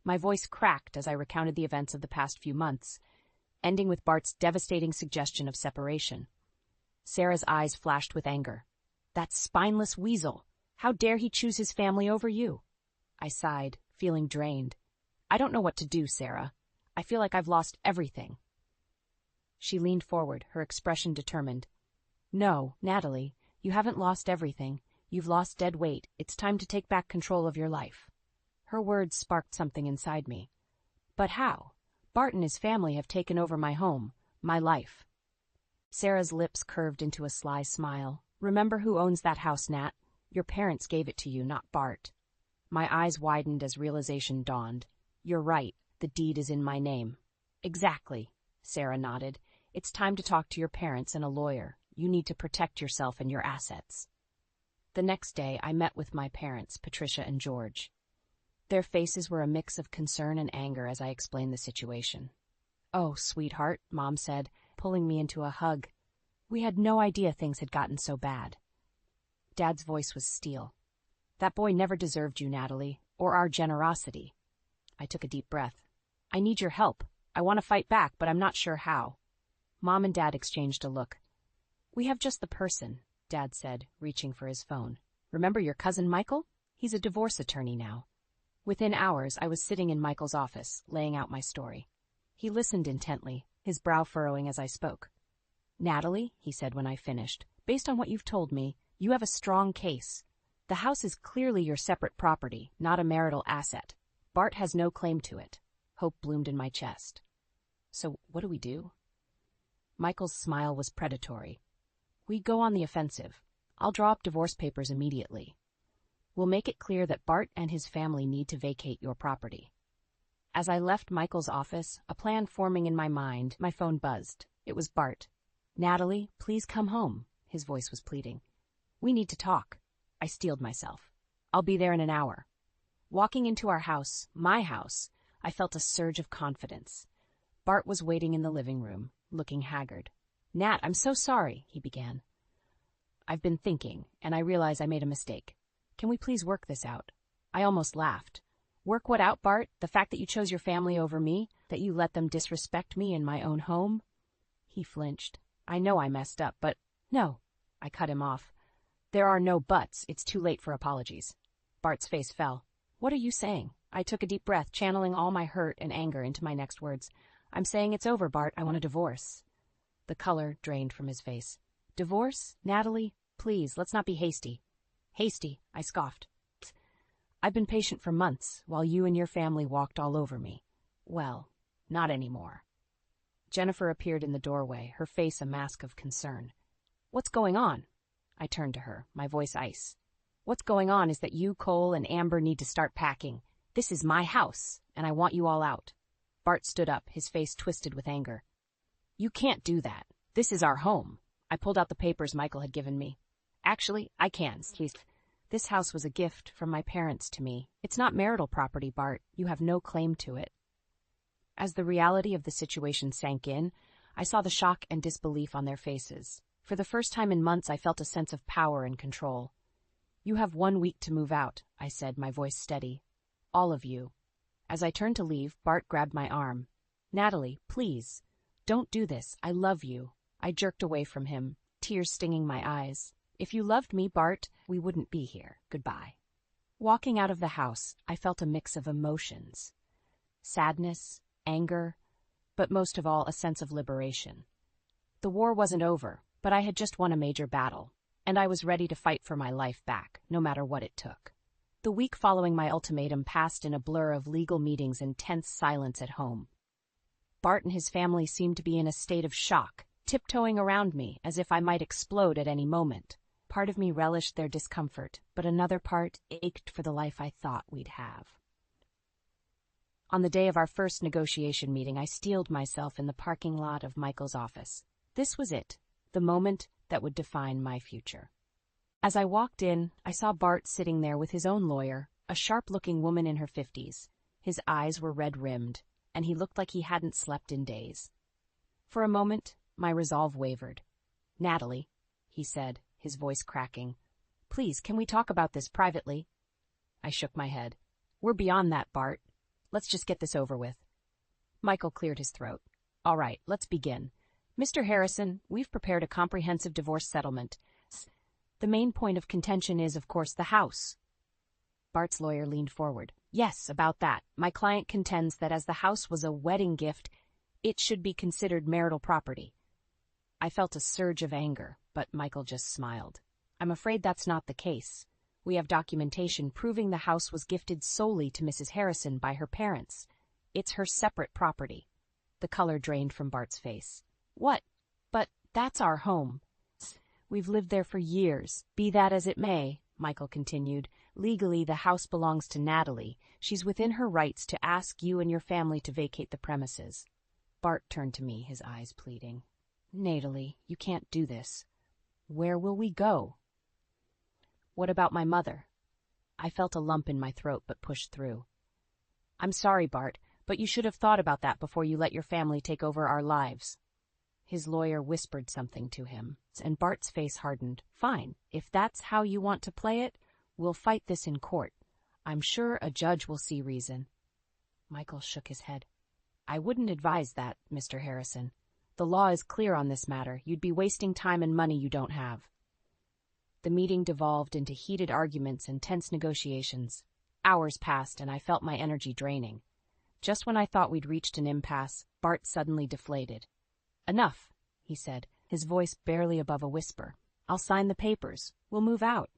My voice cracked as I recounted the events of the past few months, ending with Bart's devastating suggestion of separation. Sarah's eyes flashed with anger. "That spineless weasel! How dare he choose his family over you?" I sighed, feeling drained. "I don't know what to do, Sarah. I feel like I've lost everything." She leaned forward, her expression determined. "No, Natalie, you haven't lost everything. You've lost dead weight. It's time to take back control of your life." Her words sparked something inside me. "But how? Bart and his family have taken over my home, my life." Sarah's lips curved into a sly smile. "Remember who owns that house, Nat. Your parents gave it to you, not Bart." My eyes widened as realization dawned. "You're right. The deed is in my name." "Exactly," Sarah nodded. "It's time to talk to your parents and a lawyer. You need to protect yourself and your assets. The next day, I met with my parents, Patricia and George. Their faces were a mix of concern and anger as I explained the situation. "Oh, sweetheart," Mom said, pulling me into a hug. "We had no idea things had gotten so bad." Dad's voice was steel. "That boy never deserved you, Natalie, or our generosity." I took a deep breath. "I need your help. I want to fight back, but I'm not sure how." Mom and Dad exchanged a look. "We have just the person," Dad said, reaching for his phone. "Remember your cousin Michael? He's a divorce attorney now." Within hours, I was sitting in Michael's office, laying out my story. He listened intently, his brow furrowing as I spoke. "Natalie," he said when I finished, "based on what you've told me, you have a strong case. The house is clearly your separate property, not a marital asset. Bart has no claim to it." Hope bloomed in my chest. "So what do we do?" Michael's smile was predatory. "We go on the offensive. I'll draw up divorce papers immediately. We'll make it clear that Bart and his family need to vacate your property." As I left Michael's office, a plan forming in my mind, my phone buzzed. It was Bart. "Natalie, please come home," his voice was pleading. "We need to talk." I steeled myself. "I'll be there in an hour." Walking into our house, my house, I felt a surge of confidence. Bart was waiting in the living room, looking haggard. "Nat, I'm so sorry," he began. "I've been thinking, and I realize I made a mistake. Can we please work this out?" I almost laughed. "Work what out, Bart? The fact that you chose your family over me? That you let them disrespect me in my own home?" He flinched. "I know I messed up, but—" "No," I cut him off. "There are no buts. It's too late for apologies." Bart's face fell. "What are you saying?" I took a deep breath, channeling all my hurt and anger into my next words. "I'm saying it's over, Bart. I want a divorce." The color drained from his face. "Divorce? Natalie? Please, let's not be hasty." "Hasty," I scoffed. "I've been patient for months, while you and your family walked all over me." "Well, not anymore." Jennifer appeared in the doorway, her face a mask of concern. "What's going on?" I turned to her, my voice ice. "What's going on is that you, Cole, and Amber need to start packing. This is my house, and I want you all out." Bart stood up, his face twisted with anger. "You can't do that. This is our home." I pulled out the papers Michael had given me. "Actually, I can, please. This house was a gift from my parents to me. It's not marital property, Bart. You have no claim to it." As the reality of the situation sank in, I saw the shock and disbelief on their faces. For the first time in months, I felt a sense of power and control. "You have 1 week to move out," I said, my voice steady. "All of you." As I turned to leave, Bart grabbed my arm. "Natalie, please. Don't do this. I love you." I jerked away from him, tears stinging my eyes. "If you loved me, Bart, we wouldn't be here. Goodbye." Walking out of the house, I felt a mix of emotions. Sadness, anger, but most of all, a sense of liberation. The war wasn't over, but I had just won a major battle, and I was ready to fight for my life back, no matter what it took. The week following my ultimatum passed in a blur of legal meetings and tense silence at home. Bart and his family seemed to be in a state of shock, tiptoeing around me as if I might explode at any moment. Part of me relished their discomfort, but another part ached for the life I thought we'd have. On the day of our first negotiation meeting, I steeled myself in the parking lot of Michael's office. This was it, the moment that would define my future. As I walked in, I saw Bart sitting there with his own lawyer, a sharp-looking woman in her 50s. His eyes were red-rimmed, and he looked like he hadn't slept in days. For a moment, my resolve wavered. "Natalie," he said, his voice cracking, "please, can we talk about this privately?" I shook my head. "We're beyond that, Bart. Let's just get this over with." Michael cleared his throat. "All right, let's begin. Mr. Harrison, we've prepared a comprehensive divorce settlement. The main point of contention is, of course, the house." Bart's lawyer leaned forward. "Yes, about that. My client contends that as the house was a wedding gift, it should be considered marital property." I felt a surge of anger, but Michael just smiled. "I'm afraid that's not the case. We have documentation proving the house was gifted solely to Mrs. Harrison by her parents. It's her separate property." The color drained from Bart's face. "What? But that's our home. We've lived there for years. Be that as it may," Michael continued, "legally the house belongs to Natalie. She's within her rights to ask you and your family to vacate the premises." Bart turned to me, his eyes pleading. "Natalie, you can't do this. Where will we go? What about my mother? I felt a lump in my throat but pushed through. I'm sorry, Bart, but you should have thought about that before you let your family take over our lives. His lawyer whispered something to him, and Bart's face hardened. Fine, if that's how you want to play it, we'll fight this in court. I'm sure a judge will see reason. Michael shook his head. I wouldn't advise that, Mr. Harrison. The law is clear on this matter. You'd be wasting time and money you don't have. The meeting devolved into heated arguments and tense negotiations. Hours passed, and I felt my energy draining. Just when I thought we'd reached an impasse, Bart suddenly deflated. Enough, he said, his voice barely above a whisper. I'll sign the papers. We'll move out.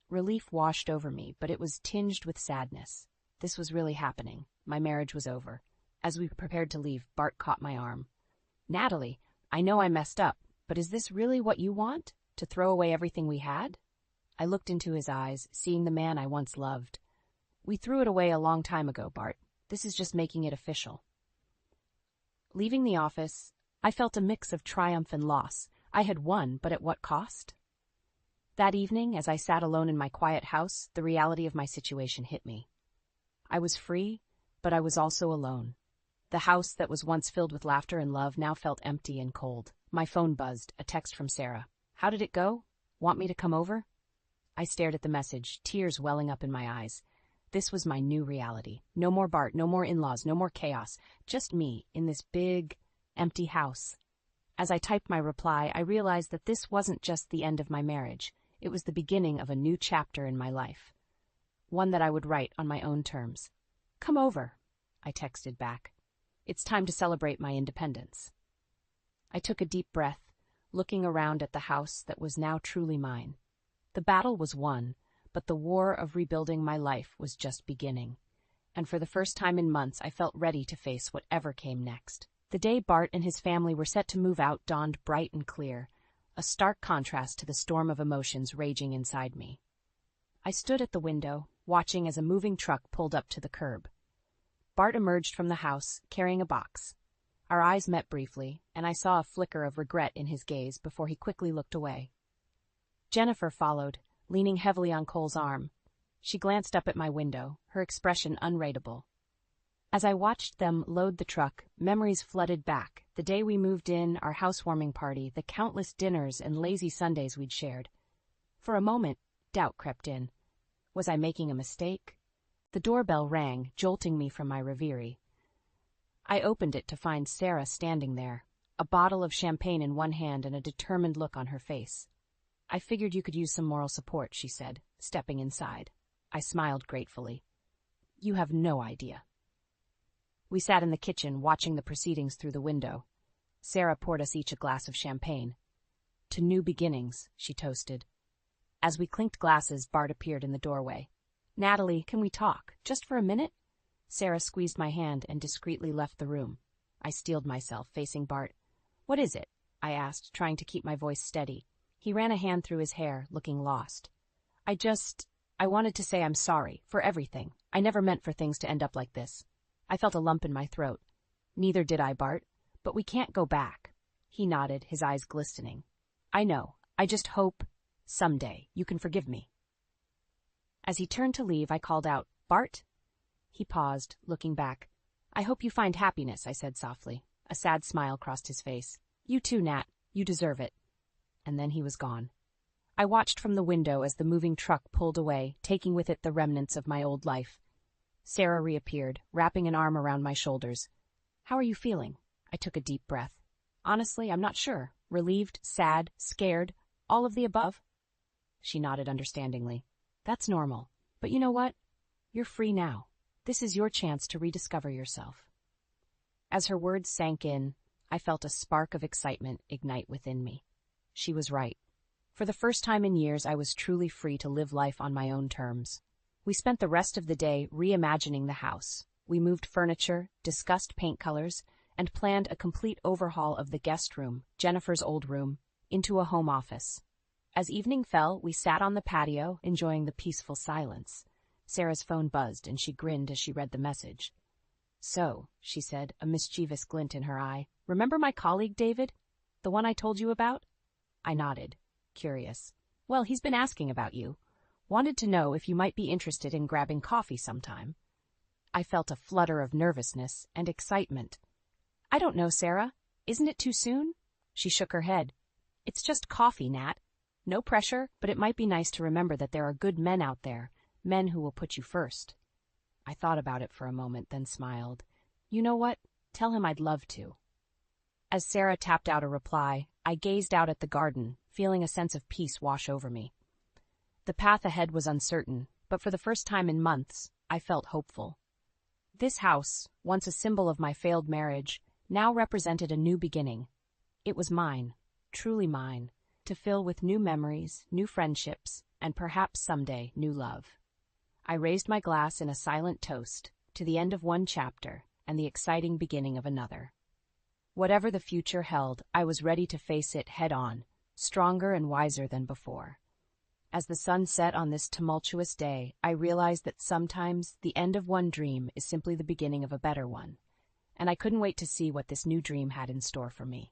Relief washed over me, but it was tinged with sadness. This was really happening. My marriage was over. As we prepared to leave, Bart caught my arm. Natalie, I know I messed up, but is this really what you want? To throw away everything we had? I looked into his eyes, seeing the man I once loved. We threw it away a long time ago, Bart. This is just making it official. Leaving the office, I felt a mix of triumph and loss. I had won, but at what cost? That evening, as I sat alone in my quiet house, the reality of my situation hit me. I was free, but I was also alone. The house that was once filled with laughter and love now felt empty and cold. My phone buzzed, a text from Sarah. How did it go? Want me to come over? I stared at the message, tears welling up in my eyes. This was my new reality. No more Bart, no more in-laws, no more chaos. Just me in this big, empty house. As I typed my reply, I realized that this wasn't just the end of my marriage. It was the beginning of a new chapter in my life. One that I would write on my own terms. Come over, I texted back. It's time to celebrate my independence. I took a deep breath, looking around at the house that was now truly mine. The battle was won, but the war of rebuilding my life was just beginning. And for the first time in months, I felt ready to face whatever came next. The day Bart and his family were set to move out dawned bright and clear, a stark contrast to the storm of emotions raging inside me. I stood at the window, watching as a moving truck pulled up to the curb. Bart emerged from the house, carrying a box. Our eyes met briefly, and I saw a flicker of regret in his gaze before he quickly looked away. Jennifer followed, leaning heavily on Cole's arm. She glanced up at my window, her expression unreadable. As I watched them load the truck, memories flooded back. The day we moved in, our housewarming party, the countless dinners and lazy Sundays we'd shared. For a moment, doubt crept in. Was I making a mistake? The doorbell rang, jolting me from my reverie. I opened it to find Sarah standing there, a bottle of champagne in one hand and a determined look on her face. I figured you could use some moral support, she said, stepping inside. I smiled gratefully. You have no idea. We sat in the kitchen, watching the proceedings through the window. Sarah poured us each a glass of champagne. To new beginnings, she toasted. As we clinked glasses, Bart appeared in the doorway. Natalie, can we talk? Just for a minute? Sarah squeezed my hand and discreetly left the room. I steeled myself, facing Bart. What is it? I asked, trying to keep my voice steady. He ran a hand through his hair, looking lost. I wanted to say I'm sorry, for everything. I never meant for things to end up like this. I felt a lump in my throat. Neither did I, Bart. But we can't go back. He nodded, his eyes glistening. I know. I just hope, someday, you can forgive me. As he turned to leave, I called out, Bart? He paused, looking back. I hope you find happiness, I said softly. A sad smile crossed his face. You too, Nat. You deserve it. And then he was gone. I watched from the window as the moving truck pulled away, taking with it the remnants of my old life. Sarah reappeared, wrapping an arm around my shoulders. How are you feeling? I took a deep breath. Honestly, I'm not sure. Relieved, sad, scared, all of the above. She nodded understandingly. That's normal. But you know what? You're free now. This is your chance to rediscover yourself. As her words sank in, I felt a spark of excitement ignite within me. She was right. For the first time in years, I was truly free to live life on my own terms. We spent the rest of the day reimagining the house. We moved furniture, discussed paint colors, and planned a complete overhaul of the guest room, Jennifer's old room, into a home office. As evening fell, we sat on the patio, enjoying the peaceful silence. Sarah's phone buzzed, and she grinned as she read the message. So, she said, a mischievous glint in her eye, remember my colleague, David? The one I told you about? I nodded. curious. Well, he's been asking about you. Wanted to know if you might be interested in grabbing coffee sometime. I felt a flutter of nervousness and excitement. I don't know, Sarah. Isn't it too soon? She shook her head. It's just coffee, Nat. No pressure, but it might be nice to remember that there are good men out there, men who will put you first. I thought about it for a moment, then smiled. You know what? Tell him I'd love to. As Sarah tapped out a reply, I gazed out at the garden, feeling a sense of peace wash over me. The path ahead was uncertain, but for the first time in months, I felt hopeful. This house, once a symbol of my failed marriage, now represented a new beginning. It was mine, truly mine, to fill with new memories, new friendships, and perhaps someday new love. I raised my glass in a silent toast to the end of one chapter and the exciting beginning of another. Whatever the future held, I was ready to face it head-on, stronger and wiser than before. As the sun set on this tumultuous day, I realized that sometimes the end of one dream is simply the beginning of a better one, and I couldn't wait to see what this new dream had in store for me.